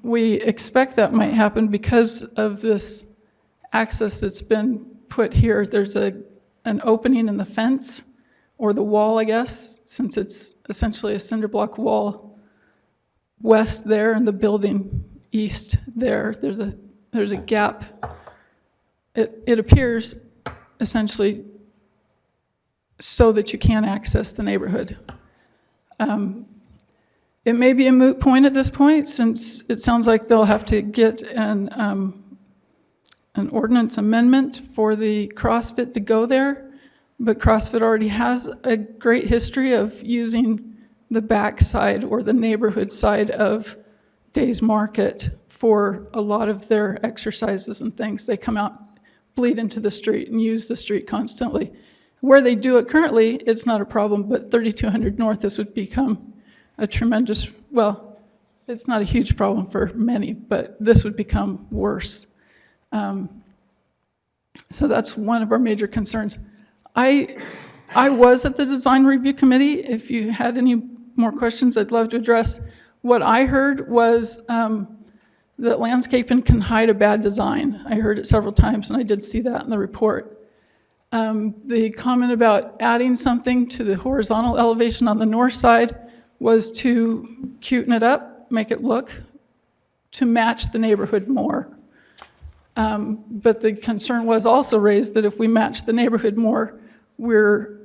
We expect that might happen because of this access that's been put here. There's an opening in the fence, or the wall, I guess, since it's essentially a cinder block wall west there and the building east there. There's a gap. It appears essentially so that you can access the neighborhood. It may be a moot point at this point, since it sounds like they'll have to get an ordinance amendment for the CrossFit to go there. But CrossFit already has a great history of using the back side or the neighborhood side of Days Market for a lot of their exercises and things. They come out, bleed into the street, and use the street constantly. Where they do it currently, it's not a problem, but 3200 North, this would become a tremendous, well, it's not a huge problem for many, but this would become worse. So that's one of our major concerns. I was at the design review committee. If you had any more questions, I'd love to address. What I heard was that landscaping can hide a bad design. I heard it several times, and I did see that in the report. The comment about adding something to the horizontal elevation on the north side was to cuten it up, make it look to match the neighborhood more. But the concern was also raised that if we match the neighborhood more, we're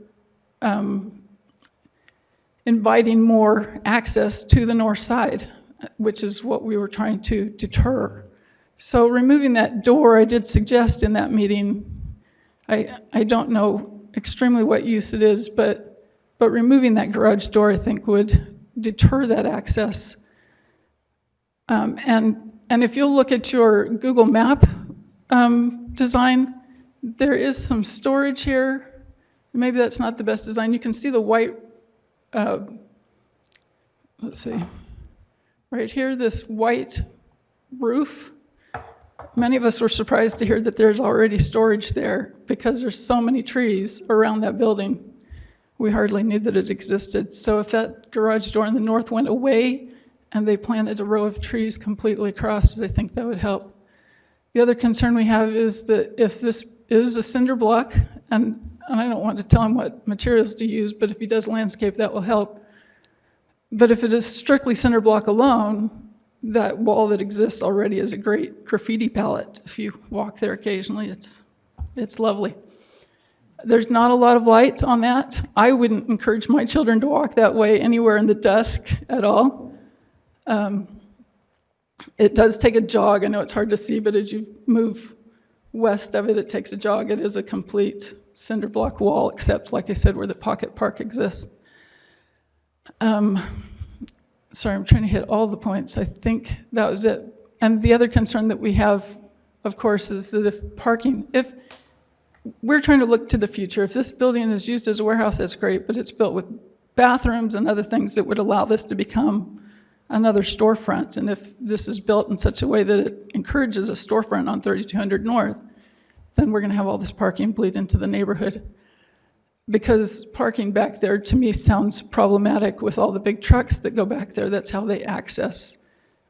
inviting more access to the north side, which is what we were trying to deter. So removing that door, I did suggest in that meeting, I don't know extremely what use it is, but removing that garage door, I think, would deter that access. And if you'll look at your Google Map design, there is some storage here. Maybe that's not the best design. You can see the white, let's see, right here, this white roof. Many of us were surprised to hear that there's already storage there because there's so many trees around that building. We hardly knew that it existed. So if that garage door in the north went away and they planted a row of trees completely across it, I think that would help. The other concern we have is that if this is a cinder block, and I don't want to tell him what materials to use, but if he does landscape, that will help. But if it is strictly cinder block alone, that wall that exists already is a great graffiti palette. If you walk there occasionally, it's lovely. There's not a lot of light on that. I wouldn't encourage my children to walk that way anywhere in the dusk at all. It does take a jog. I know it's hard to see, but as you move west of it, it takes a jog. It is a complete cinder block wall, except, like I said, where the pocket park exists. Sorry, I'm trying to hit all the points. I think that was it. And the other concern that we have, of course, is that if we're trying to look to the future, if this building is used as a warehouse, that's great, but it's built with bathrooms and other things that would allow this to become another storefront. And if this is built in such a way that it encourages a storefront on 3200 North, then we're going to have all this parking bleed into the neighborhood. Because parking back there, to me, sounds problematic with all the big trucks that go back there. That's how they access.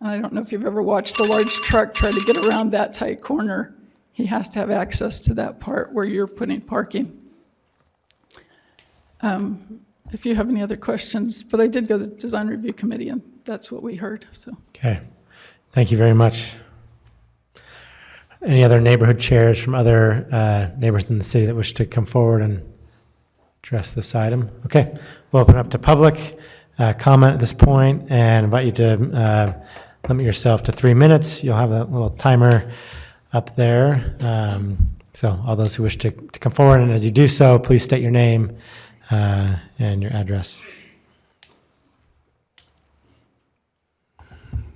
And I don't know if you've ever watched a large truck try to get around that tight corner. He has to have access to that part where you're putting parking. if you have any other questions. But I did go to the design review committee, and that's what we heard, so. Okay, thank you very much. Any other neighborhood chairs from other neighborhoods in the city that wish to come forward and address this item? Okay, we'll open up to public comment at this point and invite you to limit yourself to 3 minutes. You'll have a little timer up there. So all those who wish to come forward, and as you do so, please state your name and your address.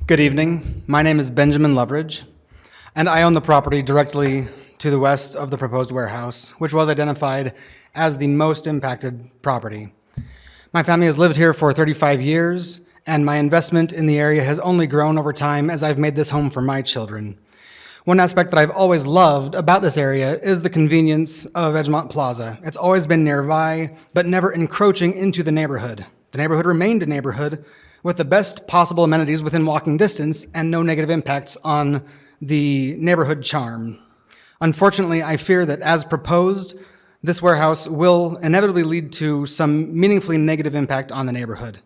Good evening. My name is Benjamin Loveridge, and I own the property directly to the west of the proposed warehouse, which was identified as the most impacted property. My family has lived here for 35 years, and my investment in the area has only grown over time as I've made this home for my children. One aspect that I've always loved about this area is the convenience of Edgemont Plaza. It's always been nearby, but never encroaching into the neighborhood. The neighborhood remained a neighborhood with the best possible amenities within walking distance and no negative impacts on the neighborhood charm. Unfortunately, I fear that as proposed, this warehouse will inevitably lead to some meaningfully negative impact on the neighborhood.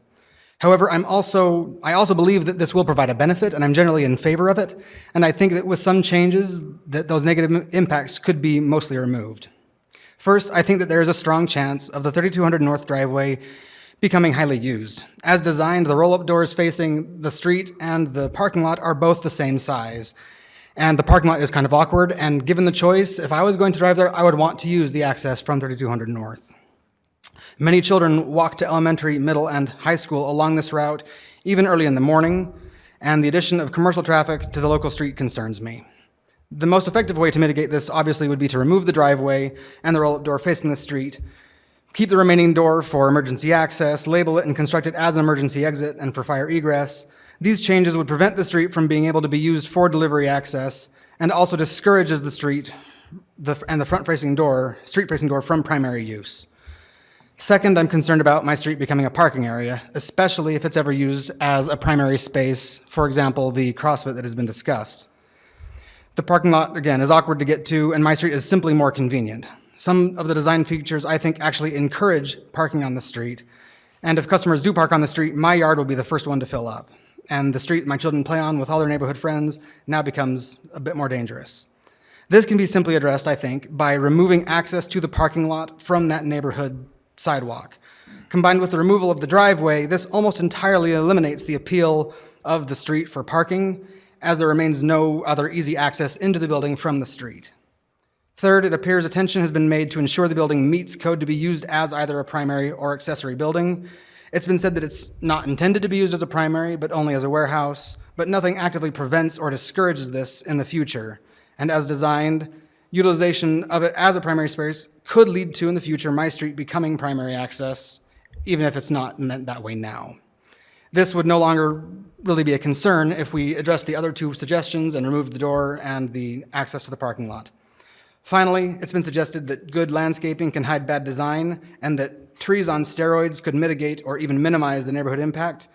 However, I also believe that this will provide a benefit, and I'm generally in favor of it, and I think that with some changes, that those negative impacts could be mostly removed. First, I think that there is a strong chance of the 3200 North driveway becoming highly used. As designed, the roll-up doors facing the street and the parking lot are both the same size, and the parking lot is kind of awkward, and given the choice, if I was going to drive there, I would want to use the access from 3200 North. Many children walk to elementary, middle, and high school along this route, even early in the morning, and the addition of commercial traffic to the local street concerns me. The most effective way to mitigate this obviously would be to remove the driveway and the roll-up door facing the street, keep the remaining door for emergency access, label it and construct it as an emergency exit and for fire egress. These changes would prevent the street from being able to be used for delivery access and also discourages the street and the front-facing door, street-facing door from primary use. Second, I'm concerned about my street becoming a parking area, especially if it's ever used as a primary space, for example, the CrossFit that has been discussed. The parking lot, again, is awkward to get to, and my street is simply more convenient. Some of the design features, I think, actually encourage parking on the street, and if customers do park on the street, my yard will be the first one to fill up, and the street my children play on with all their neighborhood friends now becomes a bit more dangerous. This can be simply addressed, I think, by removing access to the parking lot from that neighborhood sidewalk. Combined with the removal of the driveway, this almost entirely eliminates the appeal of the street for parking, as there remains no other easy access into the building from the street. Third, it appears attention has been made to ensure the building meets code to be used as either a primary or accessory building. It's been said that it's not intended to be used as a primary, but only as a warehouse, but nothing actively prevents or discourages this in the future. And as designed, utilization of it as a primary space could lead to, in the future, my street becoming primary access, even if it's not meant that way now. This would no longer really be a concern if we addressed the other two suggestions and removed the door and the access to the parking lot. Finally, it's been suggested that good landscaping can hide bad design and that trees on steroids could mitigate or even minimize the neighborhood impact.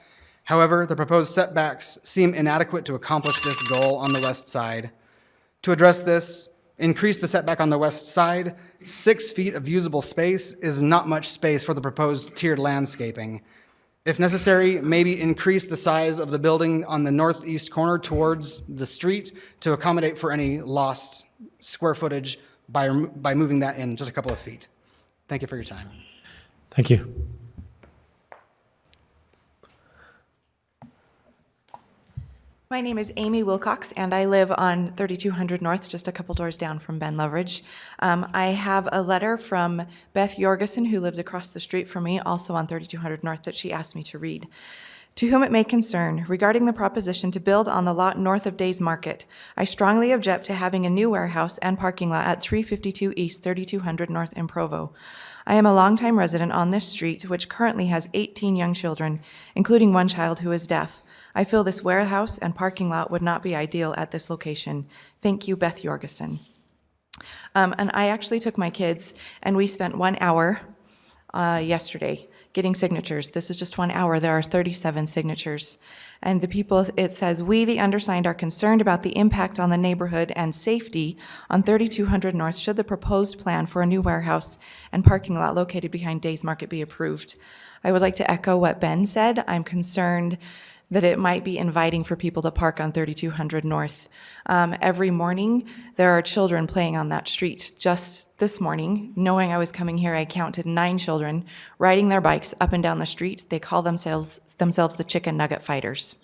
However, the proposed setbacks seem inadequate to accomplish this goal on the west side. To address this, increase the setback on the west side. 6 feet of usable space is not much space for the proposed tiered landscaping. If necessary, maybe increase the size of the building on the northeast corner towards the street to accommodate for any lost square footage by moving that in just a couple of feet. Thank you for your time. Thank you. My name is Amy Wilcox, and I live on 3200 North, just a couple doors down from Ben Loveridge. I have a letter from Beth Jorgensen, who lives across the street from me, also on 3200 North, that she asked me to read. To whom it may concern, regarding the proposition to build on the lot north of Days Market, I strongly object to having a new warehouse and parking lot at 352 East 3200 North in Provo. I am a longtime resident on this street, which currently has 18 young children, including one child who is deaf. I feel this warehouse and parking lot would not be ideal at this location. Thank you, Beth Jorgensen. And I actually took my kids, and we spent 1 hour yesterday getting signatures. This is just 1 hour. There are 37 signatures. And the people, it says, "We, the undersigned, are concerned about the impact on the neighborhood and safety on 3200 North should the proposed plan for a new warehouse and parking lot located behind Days Market be approved." I would like to echo what Ben said. I'm concerned that it might be inviting for people to park on 3200 North. Every morning, there are children playing on that street. Just this morning, knowing I was coming here, I counted 9 children riding their bikes up and down the street. They call themselves the chicken nugget fighters.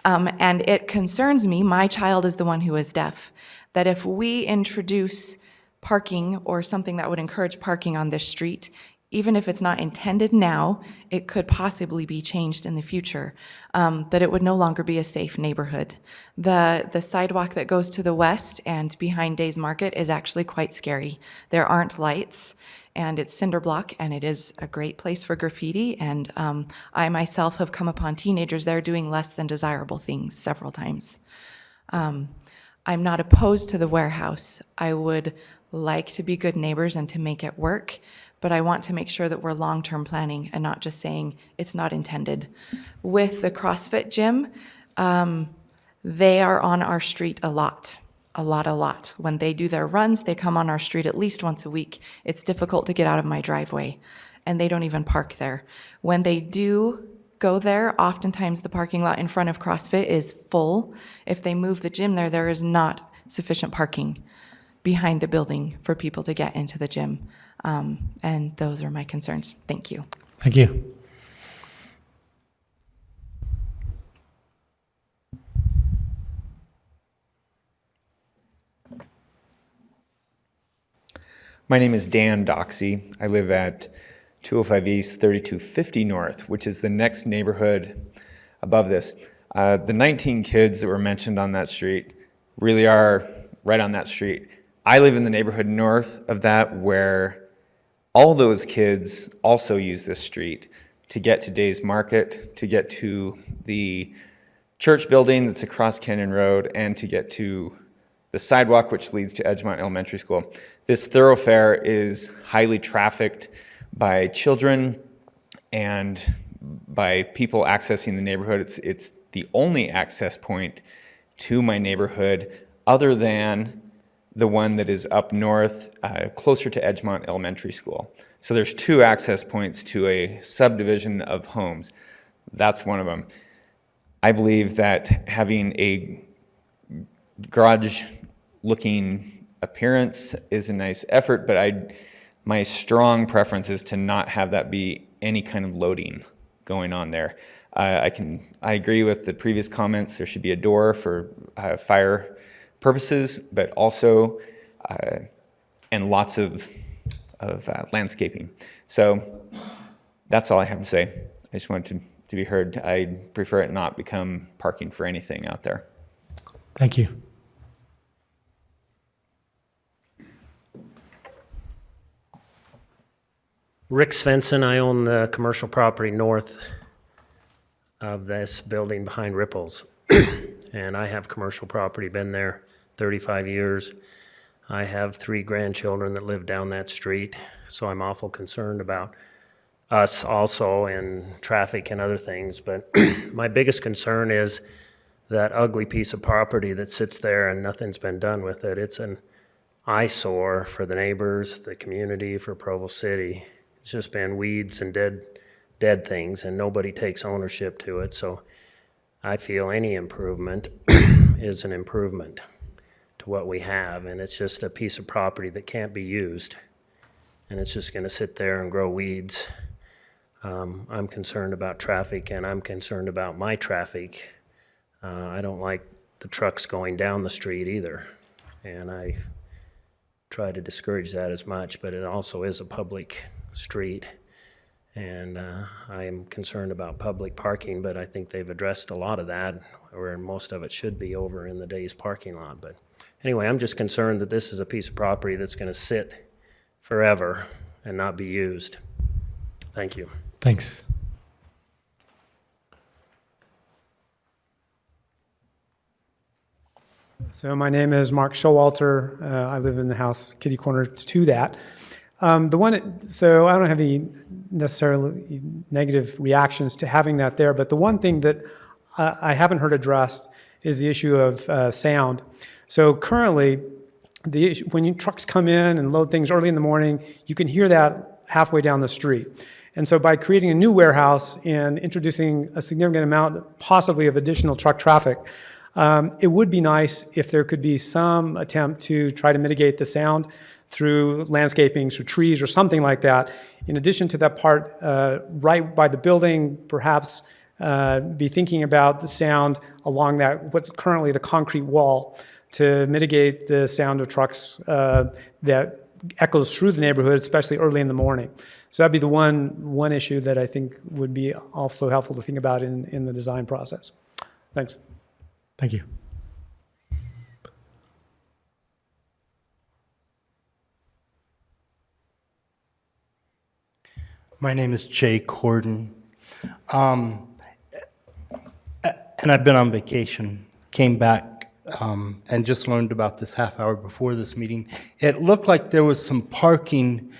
And it concerns me, my child is the one who is deaf, that if we introduce parking or something that would encourage parking on this street, even if it's not intended now, it could possibly be changed in the future, that it would no longer be a safe neighborhood. The sidewalk that goes to the west and behind Days Market is actually quite scary. There aren't lights, and it's cinder block, and it is a great place for graffiti, and I myself have come upon teenagers there doing less than desirable things several times. I'm not opposed to the warehouse. I would like to be good neighbors and to make it work, but I want to make sure that we're long-term planning and not just saying it's not intended. With the CrossFit gym, they are on our street a lot. When they do their runs, they come on our street at least once a week. It's difficult to get out of my driveway, and they don't even park there. When they do go there, oftentimes the parking lot in front of CrossFit is full. If they move the gym there, there is not sufficient parking behind the building for people to get into the gym. And those are my concerns. Thank you. Thank you. My name is Dan Doxey. I live at 205 East, 3250 North, which is the next neighborhood above this. The 19 kids that were mentioned on that street really are right on that street. I live in the neighborhood north of that where all those kids also use this street to get to Days Market, to get to the church building that's across Canyon Road, and to get to the sidewalk which leads to Edgemont Elementary School. This thoroughfare is highly trafficked by children and by people accessing the neighborhood. It's the only access point to my neighborhood other than the one that is up north, closer to Edgemont Elementary School. So there's 2 access points to a subdivision of homes. That's one of them. I believe that having a garage-looking appearance is a nice effort, but my strong preference is to not have that be any kind of loading going on there. I agree with the previous comments. There should be a door for fire purposes, but also and lots of landscaping. So that's all I have to say. I just wanted to be heard. I prefer it not become parking for anything out there. Thank you. Rick Svensson, I own the commercial property north of this building behind Ripples. And I have commercial property, been there 35 years. I have 3 grandchildren that live down that street, so I'm awful concerned about us also and traffic and other things. But my biggest concern is that ugly piece of property that sits there and nothing's been done with it. It's an eyesore for the neighbors, the community, for Provo City. It's just been weeds and dead things, and nobody takes ownership to it. So I feel any improvement is an improvement to what we have, and it's just a piece of property that can't be used, and it's just going to sit there and grow weeds. I'm concerned about traffic, and I'm concerned about my traffic. I don't like the trucks going down the street either, and I try to discourage that as much, but it also is a public street. And I am concerned about public parking, but I think they've addressed a lot of that, where most of it should be over in the Days parking lot. But anyway, I'm just concerned that this is a piece of property that's going to sit forever and not be used. Thank you. Thanks. So my name is Mark Showalter. I live in the house kitty corner to that. So I don't have any necessarily negative reactions to having that there, but the one thing that I haven't heard addressed is the issue of sound. So currently, when trucks come in and load things early in the morning, you can hear that halfway down the street. And so by creating a new warehouse and introducing a significant amount, possibly of additional truck traffic, it would be nice if there could be some attempt to try to mitigate the sound through landscaping, through trees or something like that. In addition to that part, right by the building, perhaps be thinking about the sound along that, what's currently the concrete wall, to mitigate the sound of trucks that echoes through the neighborhood, especially early in the morning. So that'd be the one issue that I think would be also helpful to think about in the design process. Thanks. Thank you. My name is Jay Corden. And I've been on vacation, came back, and just learned about this half hour before this meeting. It looked like there was some parking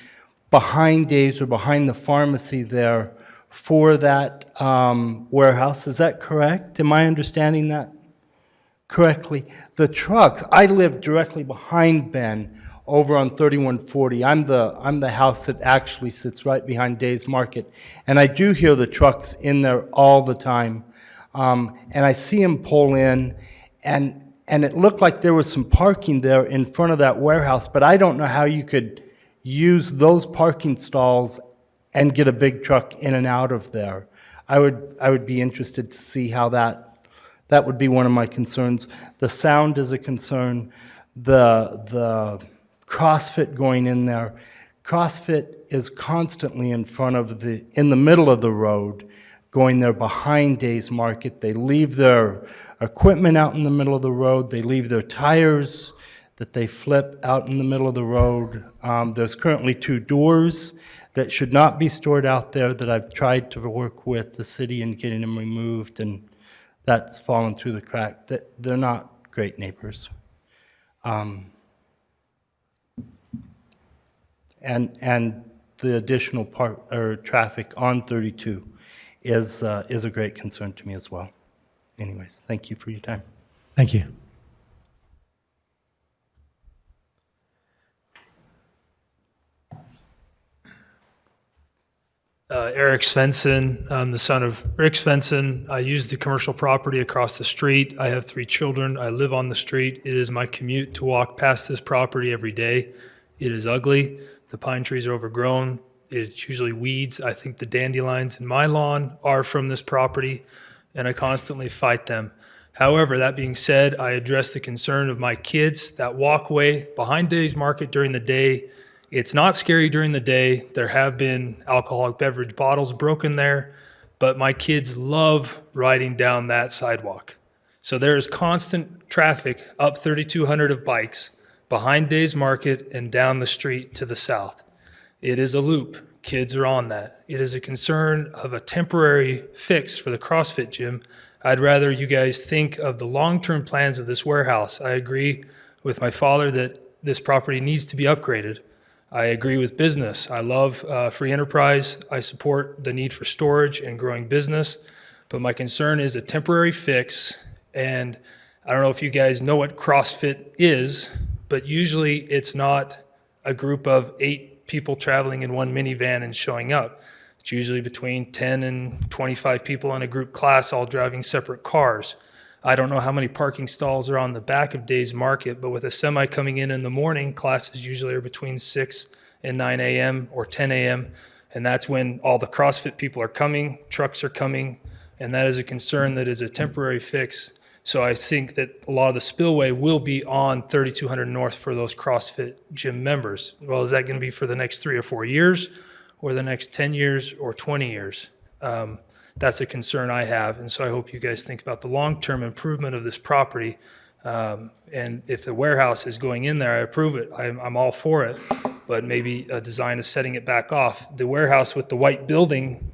behind Dave's or behind the pharmacy there for that warehouse. Is that correct? Am I understanding that correctly? The trucks, I live directly behind Ben over on 3140. I'm the house that actually sits right behind Dave's Market. And I do hear the trucks in there all the time. And I see them pull in, and it looked like there was some parking there in front of that warehouse, but I don't know how you could use those parking stalls and get a big truck in and out of there. I would be interested to see how that would be one of my concerns. The sound is a concern. The CrossFit going in there. CrossFit is constantly in the middle of the road, going there behind Dave's Market. They leave their equipment out in the middle of the road. They leave their tires that they flip out in the middle of the road. There's currently 2 doors that should not be stored out there that I've tried to work with the city in getting them removed, and that's fallen through the crack. They're not great neighbors. And the additional traffic on 32 is a great concern to me as well. Anyways, thank you for your time. Thank you. Eric Svensson. I'm the son of Rick Svensson. I use the commercial property across the street. I have 3 children. I live on the street. It is my commute to walk past this property every day. It is ugly. The pine trees are overgrown. It's usually weeds. I think the dandelions in my lawn are from this property, and I constantly fight them. However, that being said, I address the concern of my kids. That walkway behind Dave's Market during the day, it's not scary during the day. There have been alcoholic beverage bottles broken there, but my kids love riding down that sidewalk. So there is constant traffic up 3200 of bikes behind Dave's Market and down the street to the south. It is a loop. Kids are on that. It is a concern of a temporary fix for the CrossFit gym. I'd rather you guys think of the long-term plans of this warehouse. I agree with my father that this property needs to be upgraded. I agree with business. I love free enterprise. I support the need for storage and growing business. But my concern is a temporary fix. And I don't know if you guys know what CrossFit is, but usually it's not a group of 8 people traveling in one minivan and showing up. It's usually between 10 and 25 people in a group class, all driving separate cars. I don't know how many parking stalls are on the back of Dave's Market, but with a semi coming in the morning, classes usually are between 6 and 9 a.m. or 10 a.m. And that's when all the CrossFit people are coming, trucks are coming, and that is a concern that is a temporary fix. So I think that a lot of the spillway will be on 3200 North for those CrossFit gym members. Well, is that going to be for the next 3 or 4 years, or the next 10 years or 20 years? That's a concern I have, and so I hope you guys think about the long-term improvement of this property. And if the warehouse is going in there, I approve it. I'm all for it, but maybe a design of setting it back off. The warehouse with the white building,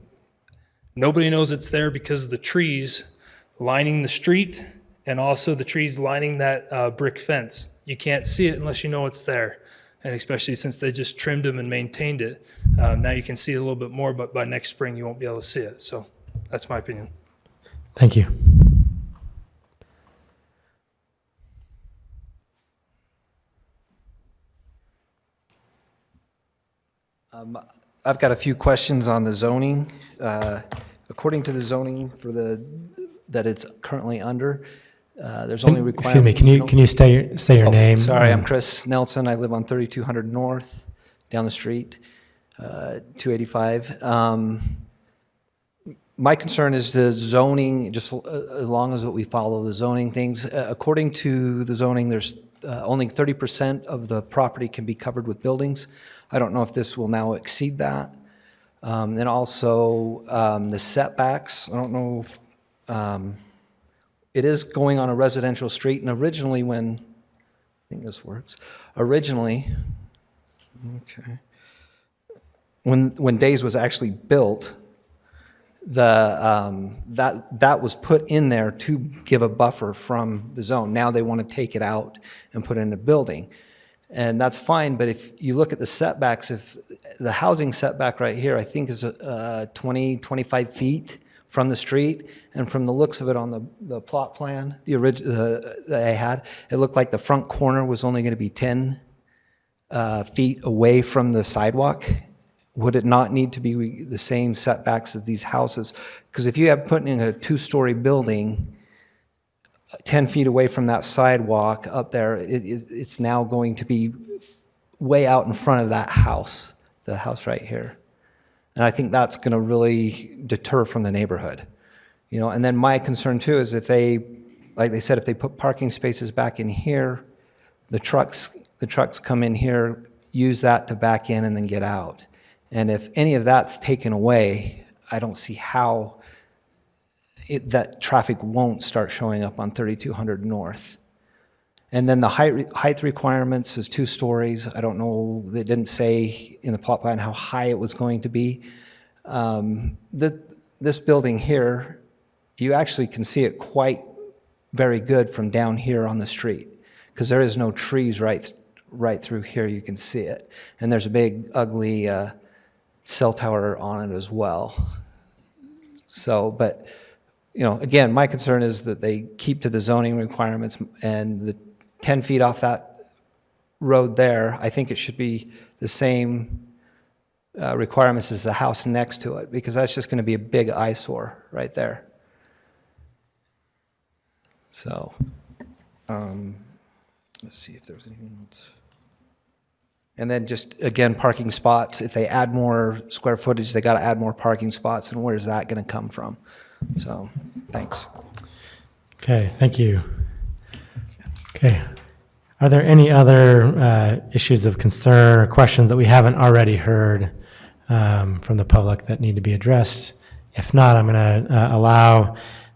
nobody knows it's there because of the trees lining the street and also the trees lining that brick fence. You can't see it unless you know it's there. and especially since they just trimmed them and maintained it, now you can see a little bit more, but by next spring you won't be able to see it. So that's my opinion. Thank you. I've got a few questions on the zoning. According to the zoning that it's currently under, there's only Excuse me, requirement. can you say your name? Sorry, I'm Chris Nelson. I live on 3200 North, down the street, 285. My concern is the zoning, just as long as we follow the zoning things. According to the zoning, there's only 30% of the property can be covered with buildings. I don't know if this will now exceed that. And also the setbacks, I don't know if, it is going on a residential street, and originally when, I think this works, originally, okay, when Days was actually built, that was put in there to give a buffer from the zone. Now they want to take it out and put it in a building. And that's fine, but if you look at the setbacks, if the housing setback right here, I think is 20, 25 feet from the street, and from the looks of it on the plot plan, the original that I had, it looked like the front corner was only going to be 10 feet away from the sidewalk. Would it not need to be the same setbacks as these houses? Because if you have put in a two-story building 10 feet away from that sidewalk up there, it's now going to be way out in front of that house, the house right here. And I think that's going to really deter from the neighborhood. You know, and then my concern too is if they, like they said, if they put parking spaces back in here, the trucks come in here, use that to back in and then get out. And if any of that's taken away, I don't see how that traffic won't start showing up on 3200 North. And then the height requirements is 2 stories. I don't know, they didn't say in the plot plan how high it was going to be. This building here, you actually can see it quite very good from down here on the street, because there is no trees right through here. You can see it. And there's a big, ugly cell tower on it as well. So, but, you know, again, my concern is that they keep to the zoning requirements, and the 10 feet off that road there, I think it should be the same requirements as the house next to it, because that's just going to be a big eyesore right there. So, let's see if there's anything else. And then just, again, parking spots. If they add more square footage, they got to add more parking spots, and where's that going to come from? So, thanks. Okay, thank you. Okay. Are there any other issues of concern or questions that we haven't already heard from the public that need to be addressed? If not, I'm going to allow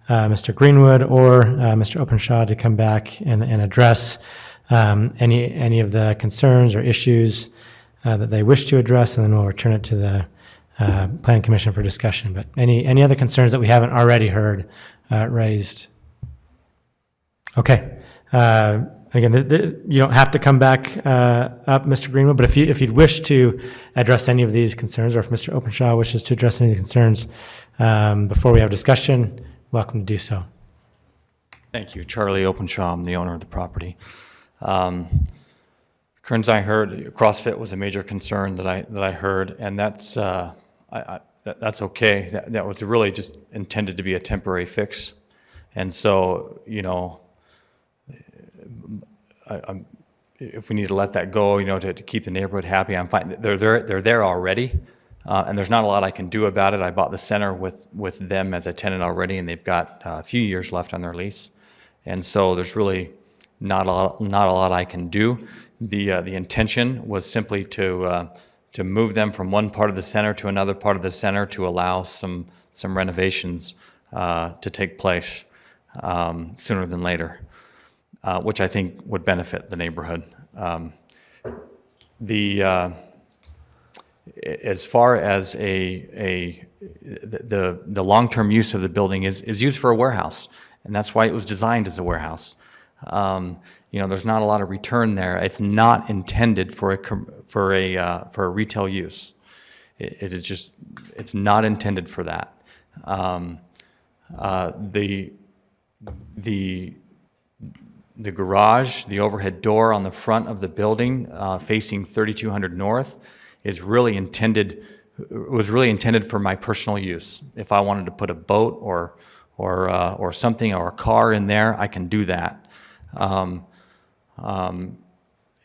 Mr. Greenwood or Mr. Openshaw to come back and address any of the concerns or issues that they wish to address, and then we'll return it to the Planning Commission for discussion. But any other concerns that we haven't already heard raised? Okay. Again, you don't have to come back up, Mr. Greenwood, but if you'd wish to address any of these concerns, or if Mr. Openshaw wishes to address any of the concerns before we have discussion, welcome to do so. Thank you. Charlie Openshaw, I'm the owner of the property. Concerns I heard, CrossFit was a major concern that I heard, and that's that's okay. That was really just intended to be a temporary fix, and so, you know, if we need to let that go, you know, to keep the neighborhood happy, I'm fine. They're there already, and there's not a lot I can do about it. I bought the center with them as a tenant already, and they've got a few years left on their lease, and so there's really not a lot I can do. The intention was simply to move them from one part of the center to another part of the center to allow some renovations to take place sooner than later. Which I think would benefit the neighborhood. As far as the long-term use of the building is used for a warehouse, and that's why it was designed as a warehouse. There's not a lot of return there. It's not intended for a retail use. It is just, it's not intended for that. The garage, the overhead door on the front of the building facing 3200 North was really intended for my personal use. If I wanted to put a boat or something or a car in there, I can do that.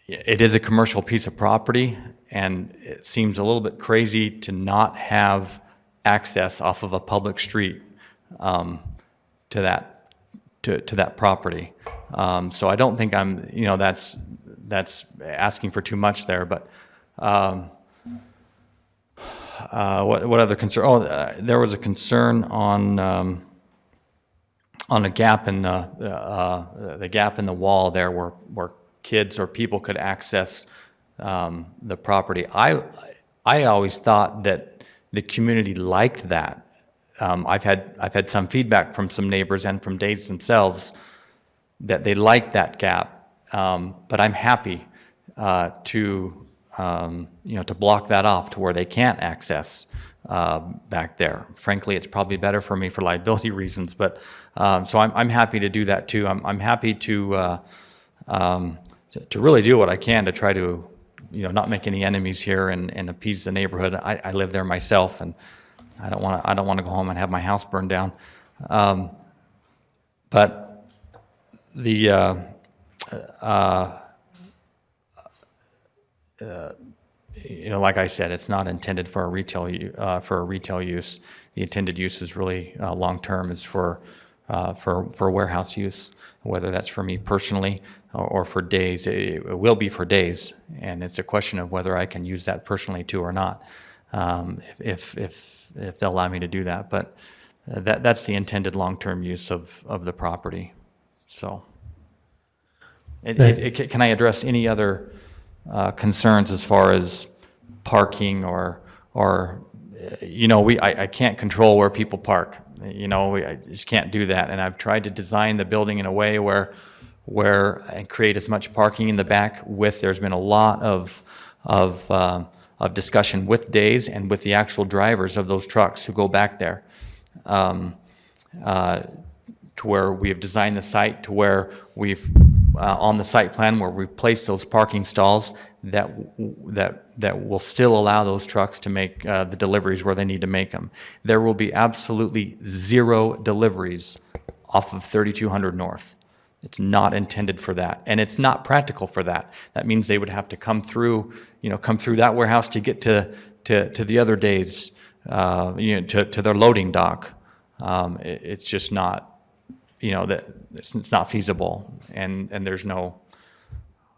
It is a commercial piece of property, and it seems a little bit crazy to not have access off of a public street to that property. So I don't think that's asking for too much there. But what other concern? Oh, there was a concern on a gap in the gap in the wall there, where kids or people could access the property. I always thought that the community liked that. I've had some feedback from some neighbors and from Days themselves that they like that gap, but I'm happy to block that off to where they can't access back there. Frankly, it's probably better for me for liability reasons, but so I'm happy to do that too. I'm happy to really do what I can to try to not make any enemies here and appease the neighborhood. I live there myself, and I don't want to go home and have my house burned down. But like I said, it's not intended for a retail use. The intended use is really long term. Is for warehouse use, whether that's for me personally or for Days. It will be for Days, and it's a question of whether I can use that personally too or not. If they'll allow me to do that, but that's the intended long term use of the property. So, can I address any other concerns as far as parking or I can't control where people park. I just can't do that. And I've tried to design the building in a way where and create as much parking in the back there's been a lot of discussion with Days and with the actual drivers of those trucks who go back there. To where we have designed the site to where we've on the site plan where we've placed those parking stalls that will still allow those trucks to make the deliveries where they need to make them. There will be absolutely zero deliveries off of 3200 North. It's not intended for that, and it's not practical for that. That means they would have to come through that warehouse to get to the other Days, to their loading dock. It's just not. It's not feasible, and there's no,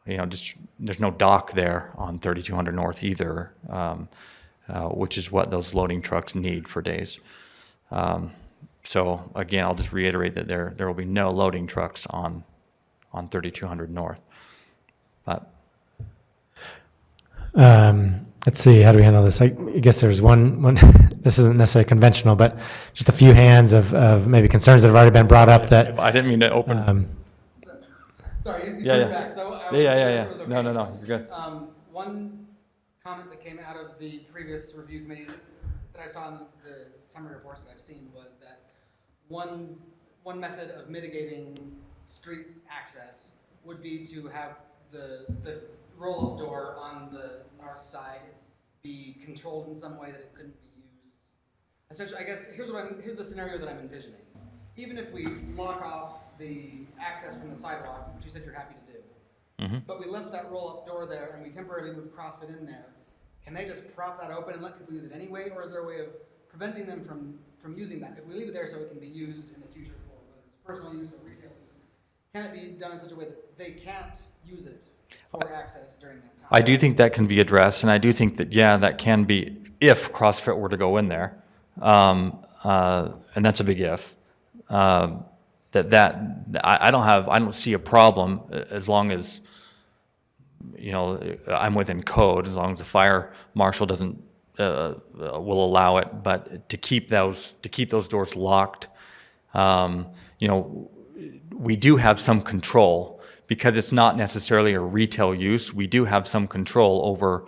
there's no dock there on 3200 North either, which is what those loading trucks need for Days. So again, I'll just reiterate that there will be no loading trucks on 3200 North. But let's see, how do we handle this? I guess there's one. This isn't necessarily conventional, but just a few hands of maybe concerns that have already been brought up that. I didn't mean to open. Sorry, you Yeah. back. So I Yeah. was okay. No, you're good. One comment that came out of the previous review committee that I saw in the summary reports that I've seen was that one method of mitigating street access would be to have the roll-up door on the north side be controlled in some way that it couldn't be used. Essentially, I guess here's the scenario that I'm envisioning. Even if we block off the access from the sidewalk, which you said you're happy to do, but we left that roll-up door there and we temporarily moved CrossFit in there, can they just prop that open and let people use it anyway, or is there a way of preventing them from using that? If we leave it there so it can be used in the future for whether it's personal use or retail use, can it be done in such a way that they can't use it for access during that time? I do think that can be addressed, and I do think that, that can be, if CrossFit were to go in there, and that's a big if, I don't see a problem as long as, I'm within code, as long as the fire marshal doesn't, will allow it, but to keep those doors locked, we do have some control because it's not necessarily a retail use. We do have some control over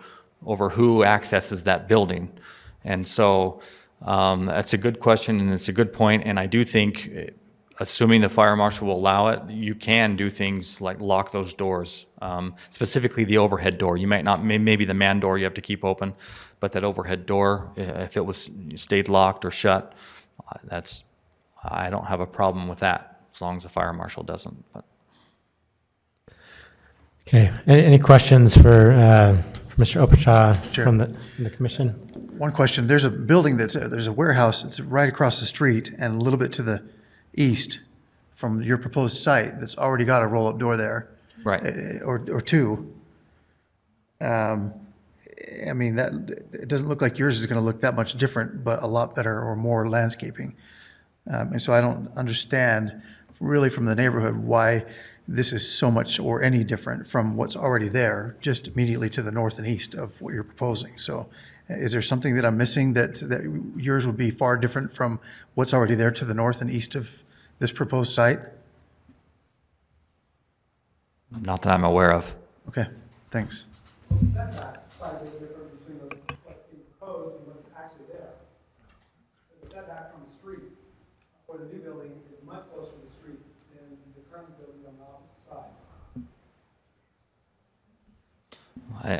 who accesses that building. And so that's a good question and it's a good point. And I do think, assuming the fire marshal will allow it, you can do things like lock those doors, specifically the overhead door. You might not, maybe the man door you have to keep open, but that overhead door, if it was stayed locked or shut, I don't have a problem with that as long as the fire marshal doesn't. But. Okay, any questions for Mr. Openshaw from the commission? One question, there's a building there's a warehouse that's right across the street and a little bit to the east from your proposed site that's already got a roll-up door there. Right. Or two. I mean, it doesn't look like yours is going to look that much different, but a lot better or more landscaping. And so I don't understand really from the neighborhood why this is so much or any different from what's already there, just immediately to the north and east of what you're proposing. So is there something that I'm missing that yours would be far different from what's already there to the north and east of this proposed site? Not that I'm aware of. Okay, thanks. Setbacks quite a bit different between what's being proposed and what's actually there. The setback from the street or the new building is much closer to the street than the current building on the opposite side.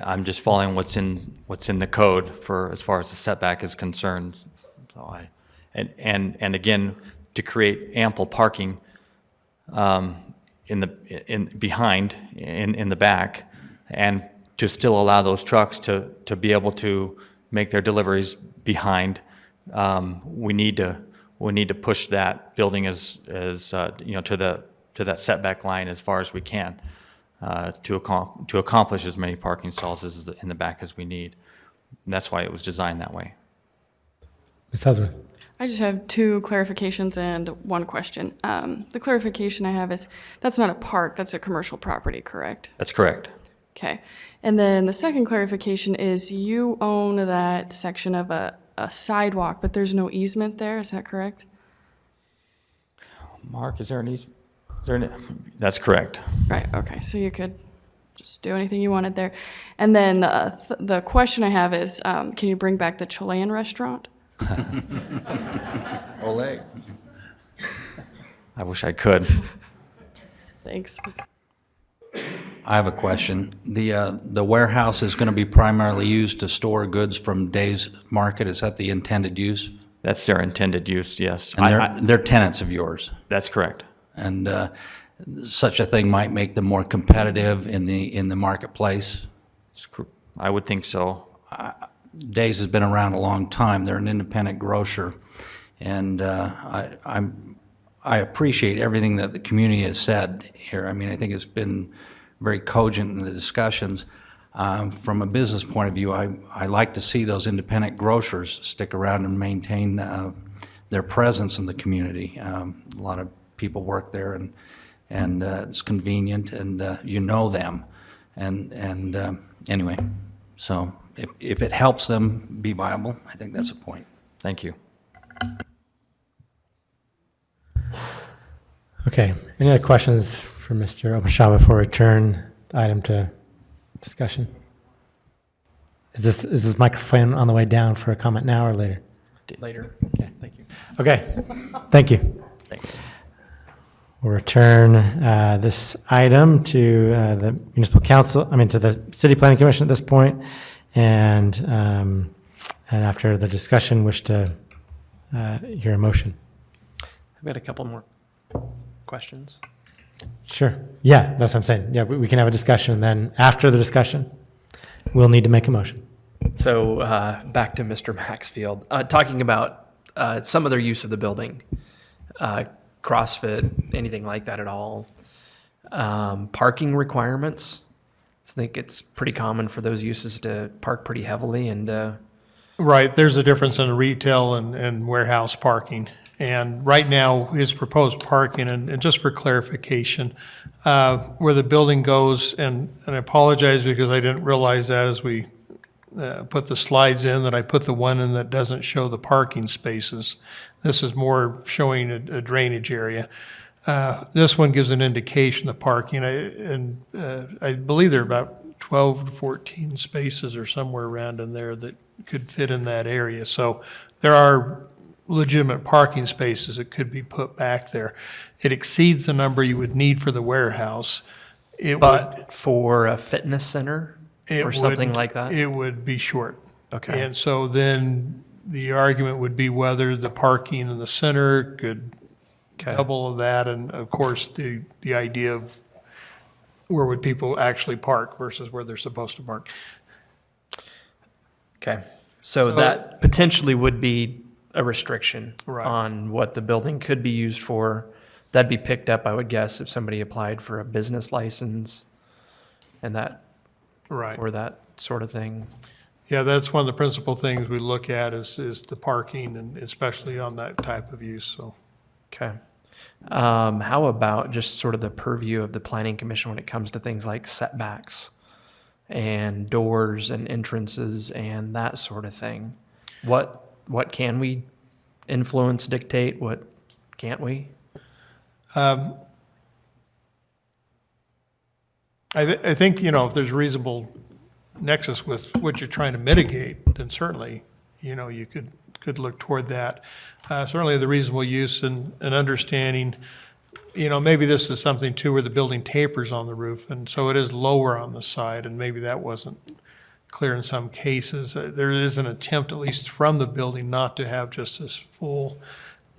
I'm just following what's in the code for as far as the setback is concerned. So and again, to create ample parking in the back, and to still allow those trucks to be able to make their deliveries behind, we need to push that building as to that setback line as far as we can. To accomplish as many parking stalls in the back as we need. And that's why it was designed that way. Ms. Husman. I just have two clarifications and one question. The clarification I have is that's not a park, that's a commercial property, correct? That's correct. Okay. And then the second clarification is you own that section of a sidewalk, but there's no easement there, is that correct? Mark, is there an easement? That's correct. Right, okay, so you could just do anything you wanted there. And then the question I have is, can you bring back the Chilean restaurant? Ole. I wish I could. Thanks. I have a question. The warehouse is going to be primarily used to store goods from Days Market. Is that the intended use? That's their intended use, yes. And they're tenants of yours? That's correct. And such a thing might make them more competitive in the marketplace? I would think so. Days has been around a long time. They're an independent grocer. And I appreciate everything that the community has said here. I mean, I think it's been very cogent in the discussions. From a business point of view, I like to see those independent grocers stick around and maintain their presence in the community. A lot of people work there, and it's convenient, and you know them. And anyway, so if it helps them be viable, I think that's a point. Thank you. Okay, any other questions for Mr. Openshaw before we turn the item to discussion? Is this microphone on the way down for a comment now or later? Later. Okay, thank you. Okay, thank you. Thanks. We'll return this item to the municipal council, to the city planning commission at this point, and after the discussion, wish to hear a motion. I've got a couple more questions. Sure. Yeah, that's what I'm saying. Yeah, we can have a discussion, and then after the discussion, we'll need to make a motion. So back to Mr. Maxfield, talking about some other use of the building, CrossFit, anything like that at all. Parking requirements. I think it's pretty common for those uses to park pretty heavily and. Right, there's a difference in retail and warehouse parking. And right now, his proposed parking, and just for clarification, where the building goes, and I apologize because I didn't realize that as we put the slides in, that I put the one in that doesn't show the parking spaces. This is more showing a drainage area. This one gives an indication of parking, I believe there are about 12 to 14 spaces or somewhere around in there that could fit in that area. So there are legitimate parking spaces that could be put back there. It exceeds the number you would need for the warehouse. But for a fitness center It or something would- like that? It would be short. Okay. And so then the argument would be whether the parking in the center could double of that, and of course, the idea of where would people actually park versus where they're supposed to park. Okay. So So- that potentially would be a restriction Right. on what the building could be used for. That'd be picked up, I would guess, if somebody applied for a business license and that, Right. or that sort of thing. Yeah, that's one of the principal things we look at is the parking, and especially on that type of use, so. Okay. How about just sort of the purview of the planning commission when it comes to things like setbacks and doors and entrances and that sort of thing? What can we influence, dictate? What can't we? I think, if there's reasonable nexus with what you're trying to mitigate, then certainly, you could look toward that. Certainly the reasonable use and understanding, maybe this is something too where the building tapers on the roof, and so it is lower on the side, and maybe that wasn't clear in some cases. There is an attempt, at least from the building, not to have just this full,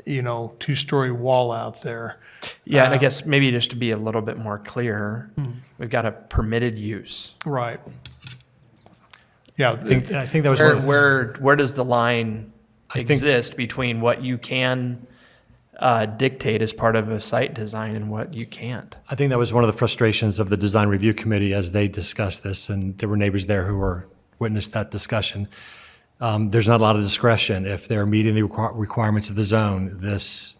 two-story wall out there. Yeah, and I guess maybe just to be a little bit more clear, we've got a permitted use. Right. Yeah. I think that was one of the- Where does the line exist between what you can dictate as part of a site design and what you can't? I think that was one of the frustrations of the design review committee as they discussed this, and there were neighbors there who were witnessed that discussion. There's not a lot of discretion if they're meeting the requirements of the zone. This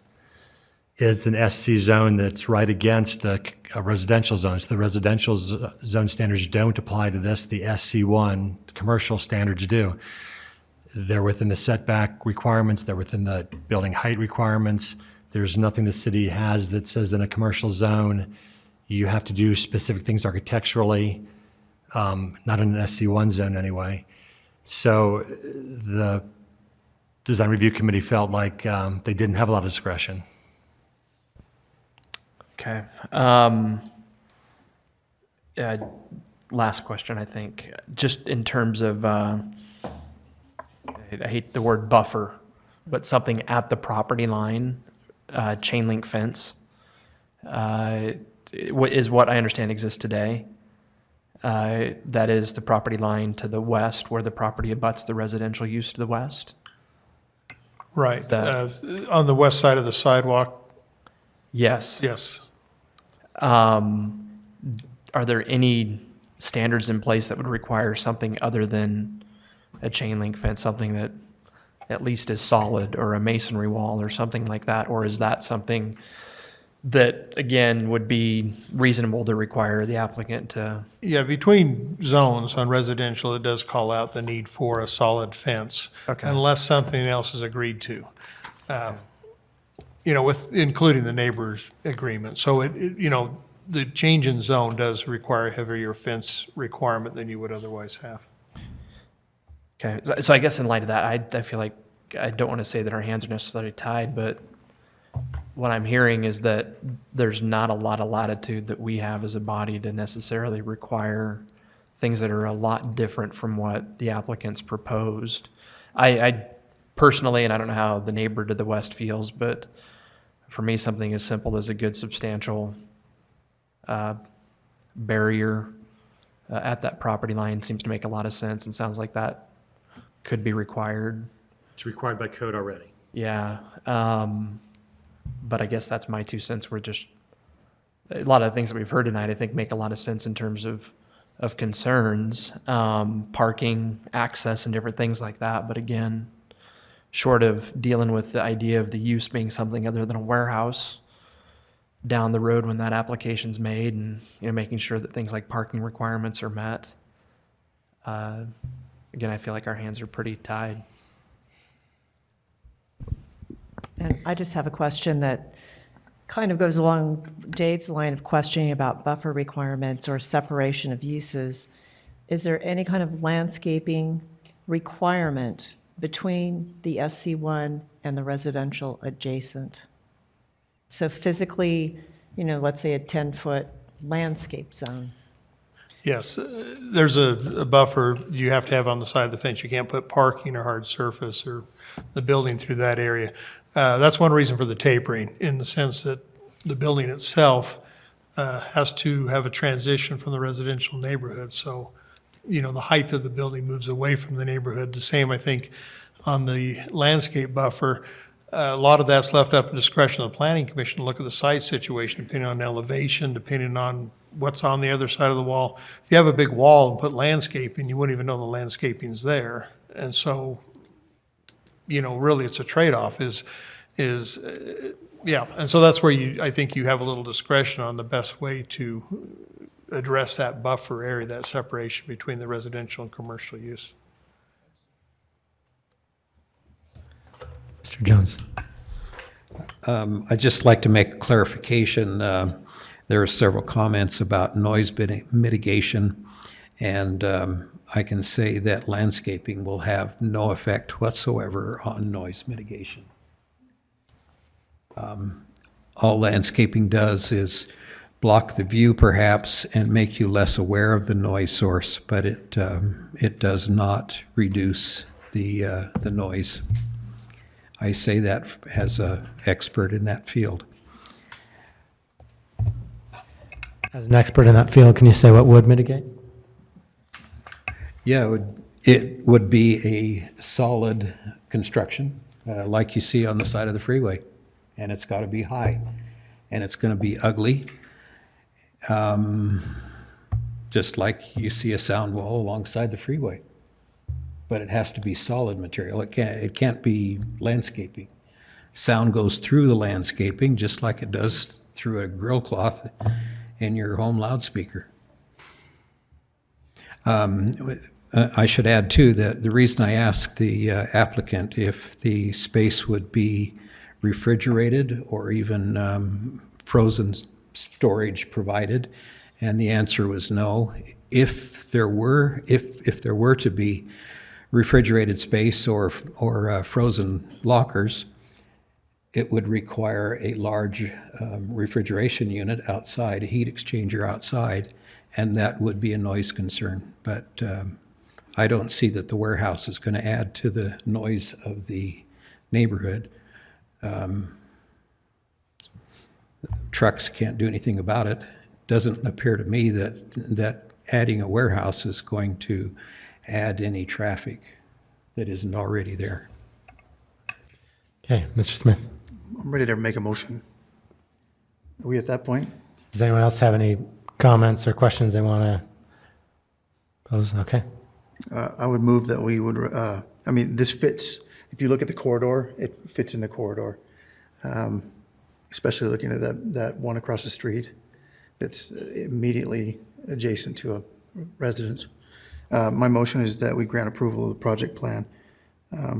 is an SC zone that's right against a residential zone. So the residential zone standards don't apply to this. The SC1 commercial standards do. They're within the setback requirements. They're within the building height requirements. There's nothing the city has that says in a commercial zone you have to do specific things architecturally, not in an SC1 zone anyway. So the design review committee felt like they didn't have a lot of discretion. Okay. Last question, I think. Just in terms of, I hate the word buffer, but something at the property line, chain link fence, is what I understand exists today. That is the property line to the west where the property abuts the residential use to the west. Right. Is that- On the west side of the sidewalk, Yes. yes. Are there any standards in place that would require something other than a chain link fence, something that at least is solid, or a masonry wall or something like that? Or is that something that, again, would be reasonable to require the applicant to? Yeah, between zones on residential, it does call out the need for a solid fence. Okay. Unless something else is agreed to. With, including the neighbor's agreement. So the change in zone does require a heavier fence requirement than you would otherwise have. Okay, so I guess in light of that, I feel like I don't want to say that our hands are necessarily tied, but what I'm hearing is that there's not a lot of latitude that we have as a body to necessarily require things that are a lot different from what the applicants proposed. I personally, and I don't know how the neighbor to the west feels, but for me, something as simple as a good substantial barrier at that property line seems to make a lot of sense, and sounds like that could be required. It's required by code already. Yeah. But I guess that's my 2 cents. We're just, a lot of the things that we've heard tonight, I think, make a lot of sense in terms of concerns, parking, access, and different things like that. But again, short of dealing with the idea of the use being something other than a warehouse down the road when that application's made, and making sure that things like parking requirements are met. Again, I feel like our hands are pretty tied. And I just have a question that kind of goes along Dave's line of questioning about buffer requirements or separation of uses. Is there any kind of landscaping requirement between the SC1 and the residential adjacent? So physically, let's say a 10-foot landscape zone. Yes, there's a buffer you have to have on the side of the fence. You can't put parking or hard surface or the building through that area. That's one reason for the tapering, in the sense that the building itself has to have a transition from the residential neighborhood. So, the height of the building moves away from the neighborhood. The same, I think, on the landscape buffer. A lot of that's left up to discretion of the planning commission to look at the site situation, depending on elevation, depending on what's on the other side of the wall. If you have a big wall and put landscaping, you wouldn't even know the landscaping's there. And so, really it's a trade-off yeah. And so that's where I think you have a little discretion on the best way to address that buffer area, that separation between the residential and commercial use. Mr. Jones. I'd just like to make a clarification. There are several comments about noise mitigation, and I can say that landscaping will have no effect whatsoever on noise mitigation. All landscaping does is block the view perhaps and make you less aware of the noise source, but it does not reduce the noise. I say that as an expert in that field. As an expert in that field, can you say what would mitigate? Yeah, it would be a solid construction, like you see on the side of the freeway. And it's got to be high. And it's going to be ugly, just like you see a sound wall alongside the freeway. But it has to be solid material. It can't be landscaping. Sound goes through the landscaping just like it does through a grill cloth in your home loudspeaker. I should add too that the reason I asked the applicant if the space would be refrigerated or even frozen storage provided, and the answer was no. If there were to be refrigerated space or frozen lockers, it would require a large refrigeration unit outside, a heat exchanger outside, and that would be a noise concern. But I don't see that the warehouse is going to add to the noise of the neighborhood. Trucks can't do anything about it. It doesn't appear to me that adding a warehouse is going to add any traffic that isn't already there. Okay, Mr. Smith. I'm ready to make a motion. Are we at that point? Does anyone else have any comments or questions they want to pose? Okay. I would move that we would, this fits, if you look at the corridor, it fits in the corridor. Especially looking at that one across the street that's immediately adjacent to a residence. My motion is that we grant approval of the project plan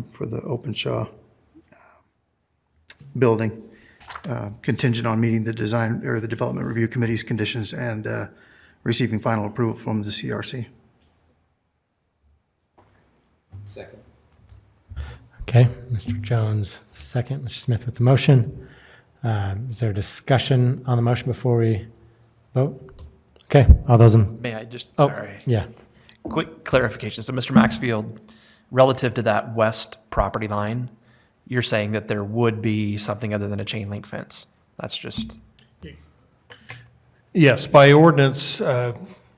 for the Openshaw building, contingent on meeting the design or the development review committee's conditions and receiving final approval from the CRC. Second. Okay, Mr. Jones, second. Mr. Smith with the motion. Is there discussion on the motion before we vote? Okay, all those in... May I just, Oh, sorry. yeah. Quick clarification. So Mr. Maxfield, relative to that west property line, you're saying that there would be something other than a chain link fence? That's just... Yes, by ordinance,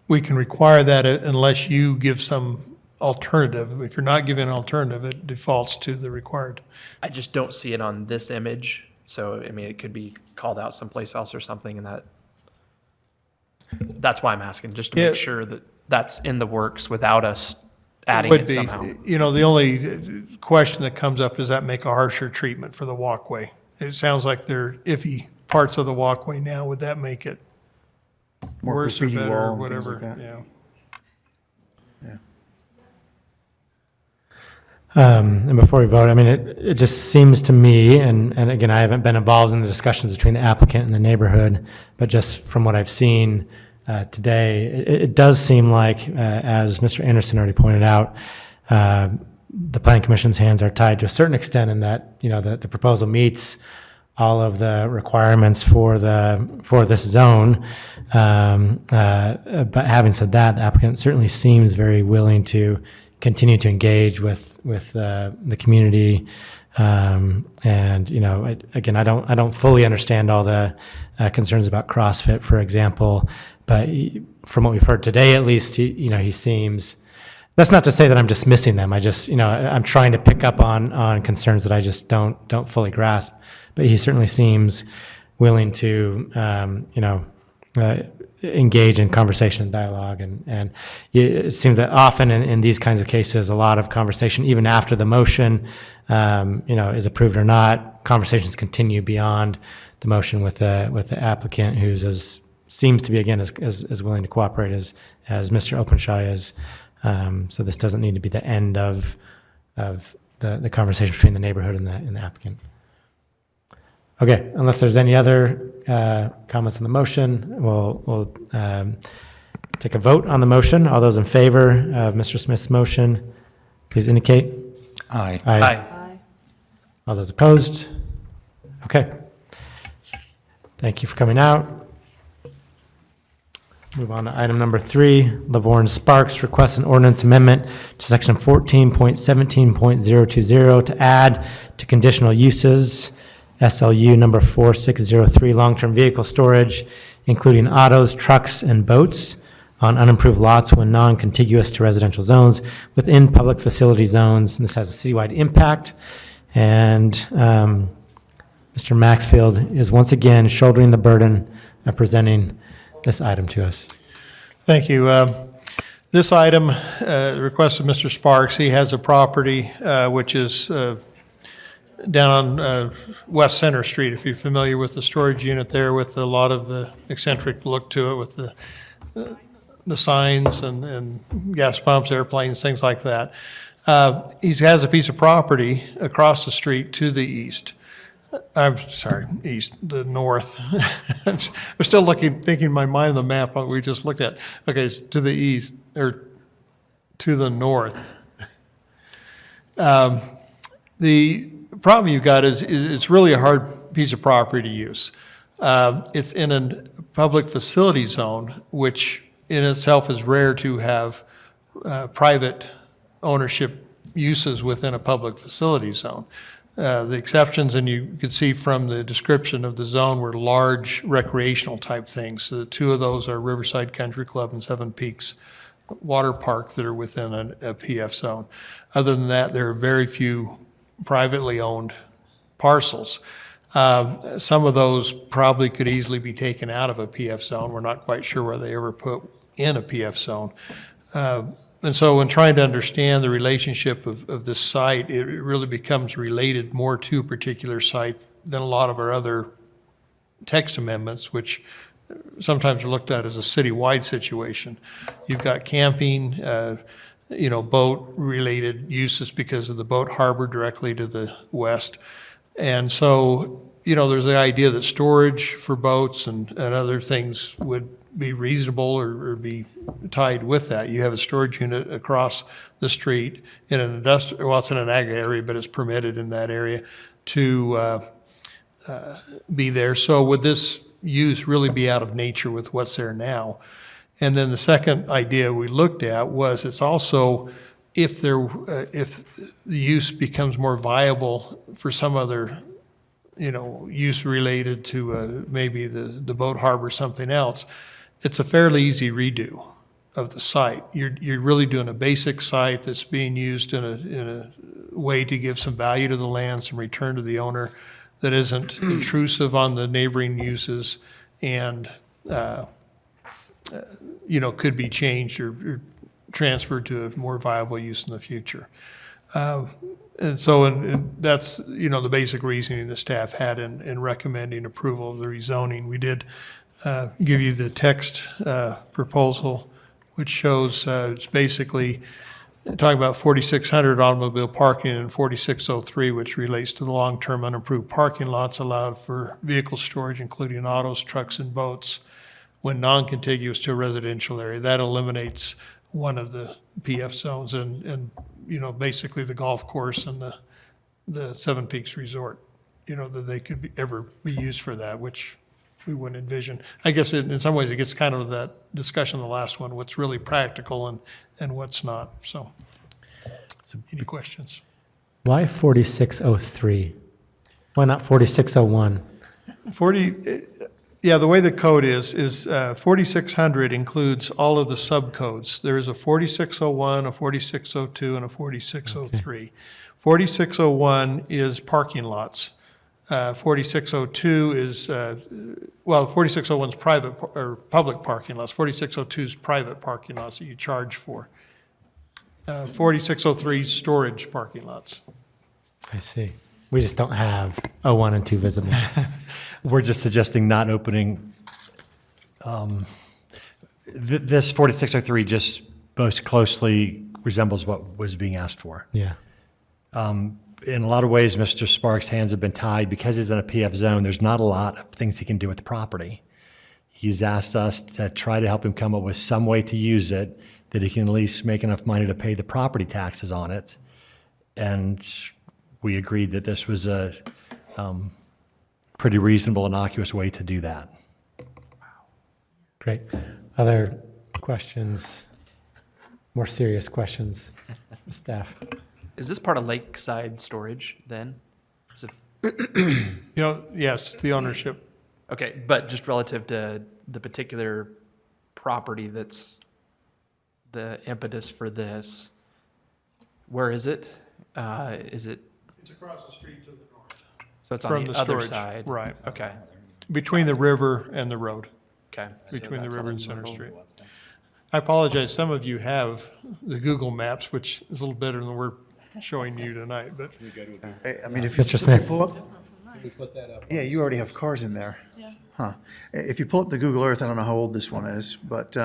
we can require that unless you give some alternative. If you're not giving an alternative, it defaults to the required. I just don't see it on this image. So, I mean, it could be called out someplace else or something, and that's why I'm asking, just to make sure that that's in the works without us adding it somehow. The only question that comes up, does that make a harsher treatment for the walkway? It sounds like there are iffy parts of the walkway now. Would that make it More worse or graffiti better wall or and whatever? things like that. Yeah. And before we vote, I mean, it just seems to me, and again, I haven't been involved in the discussions between the applicant and the neighborhood, but just from what I've seen today, it does seem like, as Mr. Anderson already pointed out, the Planning Commission's hands are tied to a certain extent in that, you know, the proposal meets all of the requirements for this zone. But having said that, the applicant certainly seems very willing to continue to engage with the community. And, you know, again, I don't fully understand all the concerns about CrossFit, for example, but from what we've heard today, at least, he seems. That's not to say that I'm dismissing them. I just, I'm trying to pick up on concerns that I just don't fully grasp. But he certainly seems willing to, engage in conversation and dialogue. And it seems that often in these kinds of cases, a lot of conversation, even after the motion, is approved or not, conversations continue beyond the motion with the applicant, who's seems to be, again, as willing to cooperate as Mr. Openshaw is. So this doesn't need to be the end of the conversation between the neighborhood and the applicant. Okay, unless there's any other comments on the motion, we'll take a vote on the motion. All those in favor of Mr. Smith's motion, please indicate. Aye. Aye. All those opposed? Okay. Thank you for coming out. Move on to item number 3. Lavorne Sparks requests an ordinance amendment to section 14.17.020 to add to conditional uses SLU number 4603, long-term vehicle storage, including autos, trucks, and boats on unapproved lots when non-contiguous to residential zones within public facility zones. And this has a citywide impact. And Mr. Maxfield is once again shouldering the burden of presenting this item to us. Thank you. This item, request of Mr. Sparks, he has a property which is down on West Center Street, if you're familiar with the storage unit there, with a lot of eccentric look to it, with the signs and gas pumps, airplanes, things like that. He has a piece of property across the street to the east. I'm sorry, the north. I'm still thinking in my mind of the map we just looked at. Okay, it's to the east, or to the north. The problem you've got is it's really a hard piece of property to use. It's in a public facility zone, which in itself is rare to have private ownership uses within a public facility zone. The exceptions, and you could see from the description of the zone, were large recreational type things. So the two of those are Riverside Country Club and Seven Peaks Water Park that are within a PF zone. Other than that, there are very few privately owned parcels. Some of those probably could easily be taken out of a PF zone. We're not quite sure where they ever put in a PF zone. And so when trying to understand the relationship of this site, it really becomes related more to a particular site than a lot of our other text amendments, which sometimes are looked at as a citywide situation. You've got camping, boat-related uses because of the boat harbor directly to the west. And so, there's the idea that storage for boats and other things would be reasonable or be tied with that. You have a storage unit across the street in an industrial, well, it's in an ag area, but it's permitted in that area to be there. So would this use really be out of nature with what's there now? And then the second idea we looked at was it's also if the use becomes more viable for some other use related to maybe the boat harbor or something else, it's a fairly easy redo of the site. You're really doing a basic site that's being used in a way to give some value to the land, some return to the owner that isn't intrusive on the neighboring uses and could be changed or transferred to a more viable use in the future. And that's, the basic reasoning the staff had in recommending approval of the rezoning. We did give you the text proposal, which shows it's basically talking about 4600 automobile parking and 4603, which relates to the long-term unimproved parking lots allowed for vehicle storage, including autos, trucks, and boats, when non-contiguous to a residential area. That eliminates one of the PF zones and basically the golf course and the Seven Peaks Resort, that they could ever be used for that, which we wouldn't envision. I guess in some ways it gets kind of that discussion, the last one, what's really practical and what's not. So any questions? Why 4603? Why not 4601? 40, yeah, the way the code is 4600 includes all of the subcodes. There is a 4601, a 4602, and a 4603. Okay. 4601 is parking lots. 4602 is, 4601 is private or public parking lots. 4602 is private parking lots that you charge for. 4603 is storage parking lots. I see. We just don't have 01 and 2 visible. We're just suggesting not opening, this 4603 just most closely resembles what was being asked for. Yeah. In a lot of ways, Mr. Sparks' hands have been tied. Because he's in a PF zone, there's not a lot of things he can do with the property. He's asked us to try to help him come up with some way to use it that he can at least make enough money to pay the property taxes on it. And we agreed that this was a pretty reasonable, innocuous way to do that. Great. Other questions? More serious questions, staff? Is this part of lakeside storage then? Is it- Yes, the ownership. Okay, but just relative to the particular property that's the impetus for this, where is it? Is it? It's across the street to the north. So it's on the other side? Right. Okay. Between the river and the road. Okay. Between the river and Center Street. I apologize, some of you have the Google Maps, which is a little better than we're showing you tonight, but. I mean, if Mr. you Smith. pull up, yeah, you already have cars in there. Yeah. Huh. If you pull up the Google Earth, I don't know how old this one is, but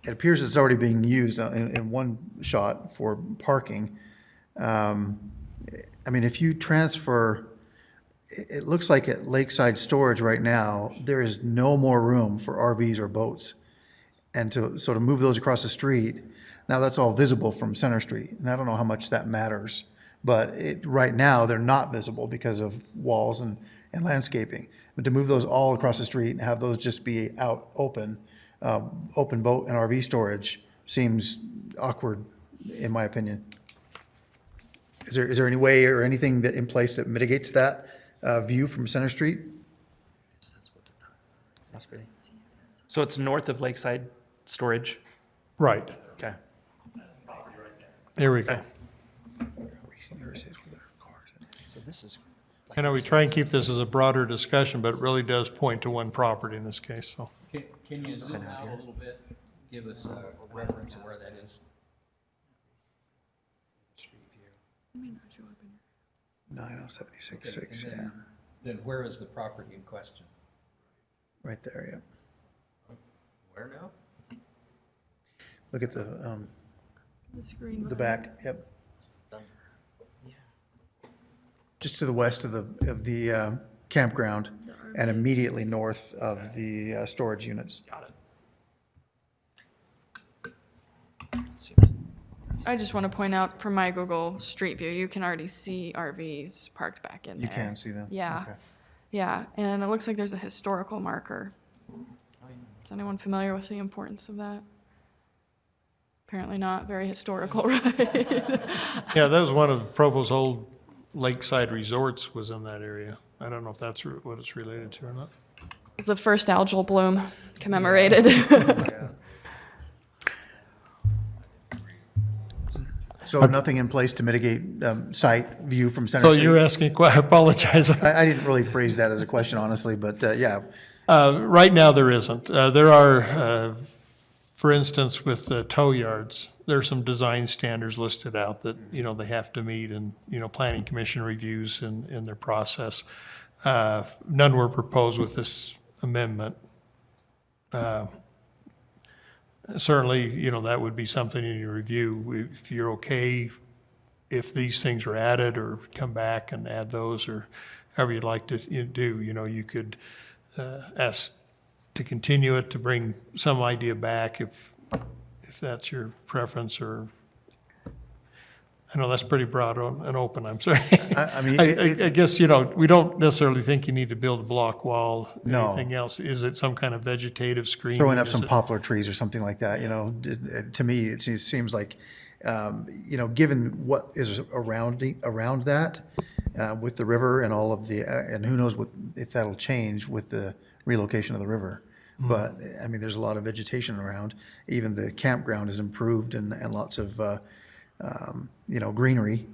it appears it's already being used in one shot for parking. I mean, if you transfer, it looks like at Lakeside Storage right now, there is no more room for RVs or boats. And to move those across the street, now that's all visible from Center Street. And I don't know how much that matters, but right now they're not visible because of walls and landscaping. But to move those all across the street and have those just be out open boat and RV storage seems awkward, in my opinion. Is there any way or anything that in place that mitigates that view from Center Street? So it's north of lakeside storage? Right. Okay. There we go. So this is. I know we try and keep this as a broader discussion, but it really does point to one property in this case, so. Can you zoom out a little bit? Give us a reference of where that is. 90766, Okay, yeah. Then where is the property in question? Right there, yeah. Where now? Look at the screen. back, yep. Just to the west of the campground and immediately north of the storage units. Got it. I just want to point out from my Google Street View, you can already see RVs parked back in there. You can see them? Yeah. Okay. Yeah, and it looks like there's a historical marker. Is anyone familiar with the importance of that? Apparently not very historical, right? Yeah, that was one of Provo's old lakeside resorts was in that area. I don't know if that's what it's related to or not. It's the first algal bloom commemorated. Yeah. So nothing in place to mitigate site view from Center So Street? you're asking, I apologize. I didn't really phrase that as a question, honestly, but yeah. Right now, there isn't. There are, for instance, with tow yards, there are some design standards listed out that, they have to meet and, planning commission reviews in their process. None were proposed with this amendment. certainly, that would be something in your review. If you're okay, if these things are added, or come back and add those, or however you'd like to do, you could ask to continue it, to bring some idea back if that's your preference, or I know that's pretty broad and open, I'm sorry. I mean, I guess, we don't necessarily think you need to build a block wall, No. anything else. Is it some kind of vegetative screening? throwing up Is some it- poplar trees or something like that, to me, it seems like, given what is around that, with the river and all of the, and who knows if that'll change with the relocation of the river. But, I mean, there's a lot of vegetation around. Even the campground is improved and lots of, greenery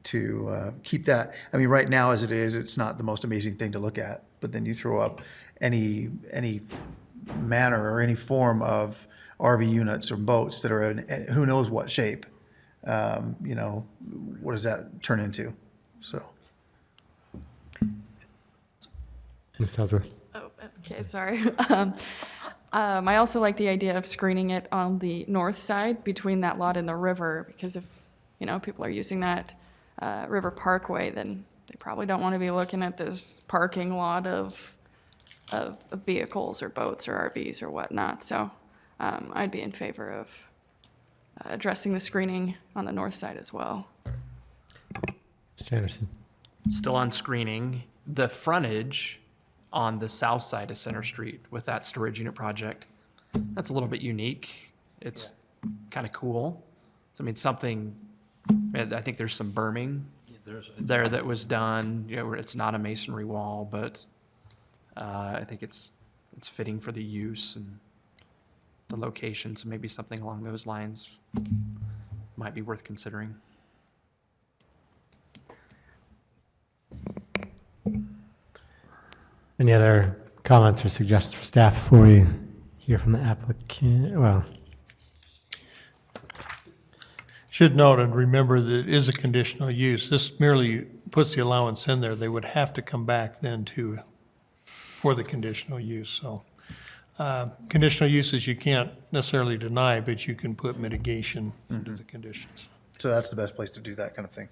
to keep that. I mean, right now as it is, it's not the most amazing thing to look at. But then you throw up any manner or any form of RV units or boats that are in who knows what shape. What does that turn into? So. Ms. Ellsworth. Oh, okay, sorry. I also like the idea of screening it on the north side between that lot and the river, because if, people are using that River Parkway, then they probably don't want to be looking at this parking lot of vehicles or boats or RVs or whatnot. So I'd be in favor of addressing the screening on the north side as well. Mr. Anderson. Still on screening, the frontage on the south side of Center Street with that storage unit project, that's a little bit unique. It's kind of cool. So, I mean, I think there's some berming there that was done, where it's not a masonry wall, but I think it's fitting for the use and the location, so maybe something along those lines might be worth considering. Any other comments or suggestions for staff before we hear from the applicant? Well, Should note and remember that it is a conditional use. This merely puts the allowance in there. They would have to come back then for the conditional use. So conditional uses you can't necessarily deny, but you can put mitigation into the conditions. So that's the best place to do that kind of thing.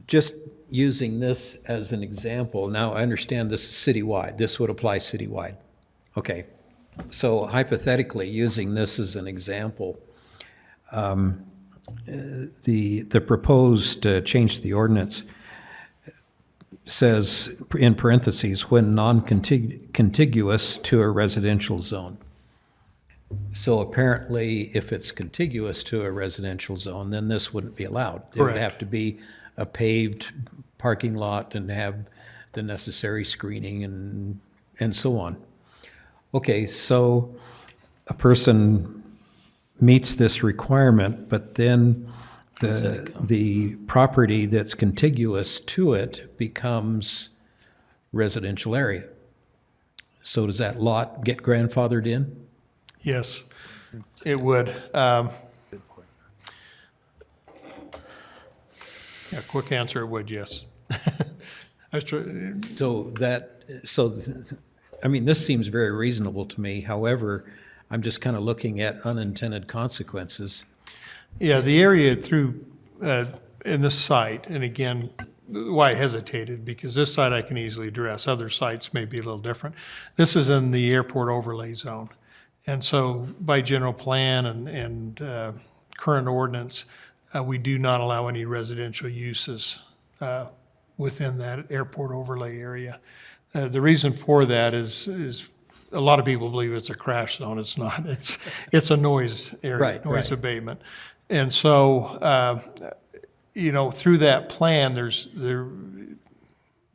Just using this as an example, now I understand this is citywide. This would apply citywide. Okay. So hypothetically, using this as an example, the proposed change to the ordinance says, in parentheses, when non-contiguous to a residential zone. So apparently, if it's contiguous to a residential zone, then this wouldn't be allowed. It would Correct. have to be a paved parking lot and have the necessary screening and so on. Okay, so a person meets this requirement, but then the property that's contiguous to it becomes residential area. So does that lot get grandfathered in? Yes, it would. Yeah, quick answer, it would, yes. I mean, this seems very reasonable to me. However, I'm just kind of looking at unintended consequences. Yeah, the area through, in this site, and again, why I hesitated, because this site I can easily address. Other sites may be a little different. This is in the airport overlay zone. And so by general plan and current ordinance, we do not allow any residential uses within that airport overlay area. The reason for that is a lot of people believe it's a crash zone. It's not. It's a noise area, noise abatement. And so, through that plan,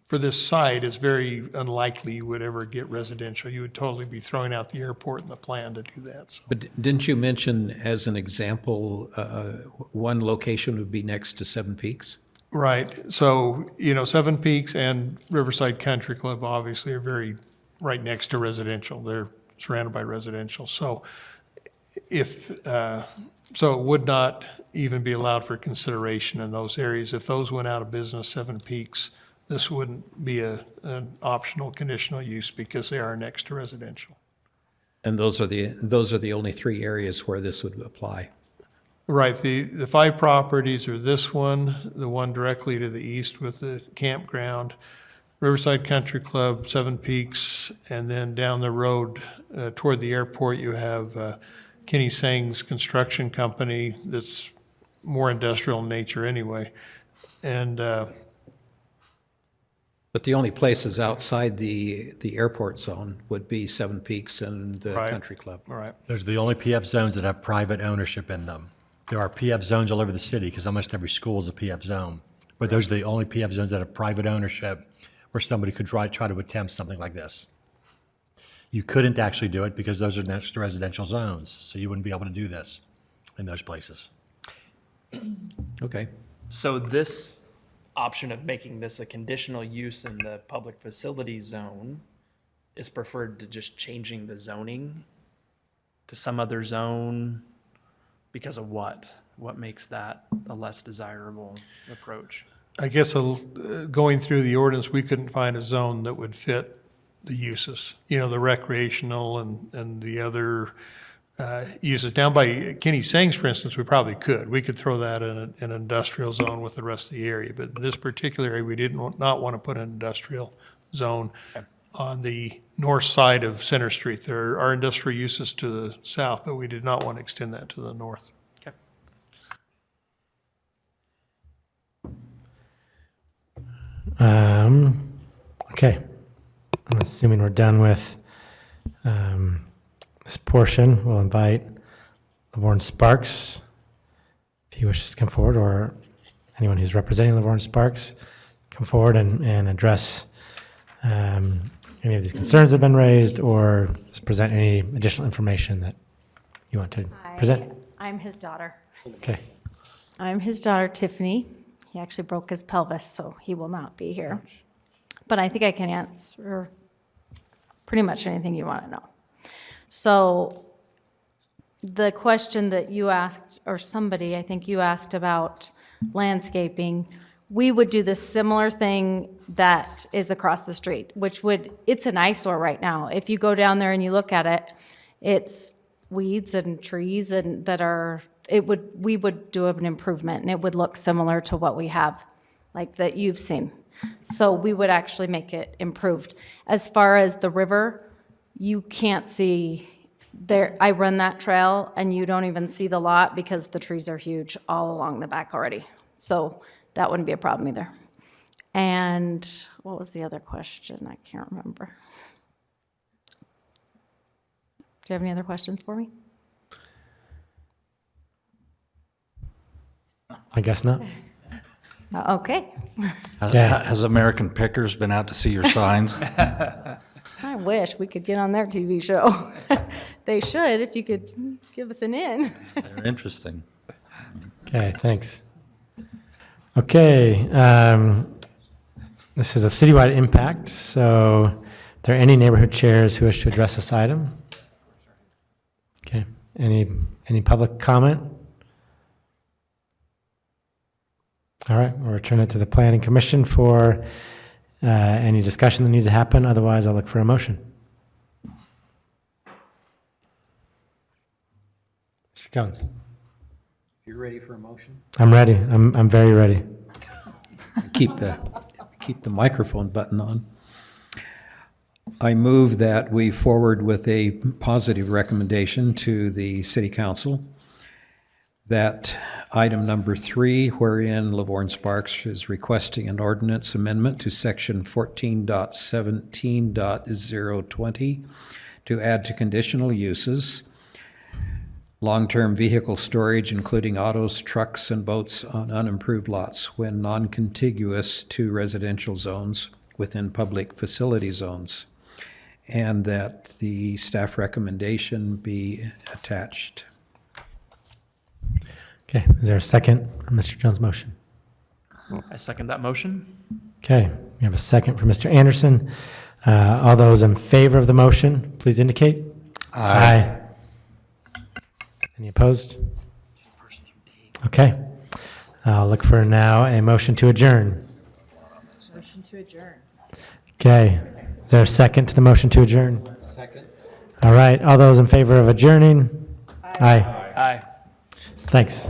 for this site, it's very unlikely you would ever get residential. You would totally be throwing out the airport in the plan to do that. So. But didn't you mention, as an example, one location would be next to Seven Peaks? Right. So, Seven Peaks and Riverside Country Club obviously are very right next to residential. They're surrounded by residential. So so it would not even be allowed for consideration in those areas. If those went out of business, Seven Peaks, this wouldn't be an optional conditional use because they are next to residential. And those are the only three areas where this would apply. Right, the 5 properties are this one, the one directly to the east with the campground, Riverside Country Club, Seven Peaks, and then down the road toward the airport, you have Kenny Sang's construction company that's more industrial in nature anyway. And But the only places outside the airport zone would be Seven Peaks and the Right. Country Club. right, Those are the only PF zones that have private ownership in them. There are PF zones all over the city because almost every school is a PF zone. But those are the only PF zones that have private ownership where somebody could try to attempt something like this. You couldn't actually do it because those are next to residential zones, so you wouldn't be able to do this in those places. Okay. So this option of making this a conditional use in the public facility zone is preferred to just changing the zoning to some other zone because of what? What makes that a less desirable approach? I guess going through the ordinance, we couldn't find a zone that would fit the uses, the recreational and the other uses. Down by Kenny Sang's, for instance, we probably could. We could throw that in an industrial zone with the rest of the area. But this particular area, we not want to put an industrial zone on the north side of Center Street. There are industrial uses to the south, but we did not want to extend that to the north. Okay. I'm assuming we're done with this portion. We'll invite Lavorne Sparks, if he wishes to come forward, or anyone who's representing Lavorne Sparks, come forward and address any of these concerns that have been raised, or just present any additional information that you want to present. I'm his daughter. Okay. I'm his daughter, Tiffany. He actually broke his pelvis, so he will not be here. But I think I can answer pretty much anything you want to know. So the question that you asked, or somebody, I think you asked about landscaping, we would do the similar thing that is across the street, it's an eyesore right now. If you go down there and you look at it, it's weeds and trees and we would do an improvement and it would look similar to what we have, like that you've seen. So we would actually make it improved. As far as the river, you can't see there. I run that trail and you don't even see the lot because the trees are huge all along the back already. So that wouldn't be a problem either. And what was the other question? I can't remember. Do you have any other questions for me? I guess not. Okay. Has American Pickers been out to see your signs? I wish we could get on their TV show. They should, if you could give us an in. They're interesting. Okay, thanks. Okay, this is of citywide impact, so are there any neighborhood chairs who wish to address this item? Okay, any public comment? All right, we'll return it to the Planning Commission for any discussion that needs to happen. Otherwise, I'll look for a motion. Mr. Jones. You're ready for a motion? I'm ready. I'm very ready. Keep the microphone button on. I move that we forward with a positive recommendation to the City Council that item number 3, wherein Lavorne Sparks is requesting an ordinance amendment to section 14.17.020 to add to conditional uses long-term vehicle storage, including autos, trucks, and boats on unimproved lots when non-contiguous to residential zones within public facility zones, and that the staff recommendation be attached. Okay, is there a second on Mr. Jones' motion? I second that motion. Okay, we have a second for Mr. Anderson. All those in favor of the motion, please indicate. Aye. Any opposed? Okay. I'll look for now a motion to adjourn. Motion to adjourn. Okay. Is there a second to the motion to adjourn? Second. All right, all those in favor of adjourning? Aye. Aye. Thanks.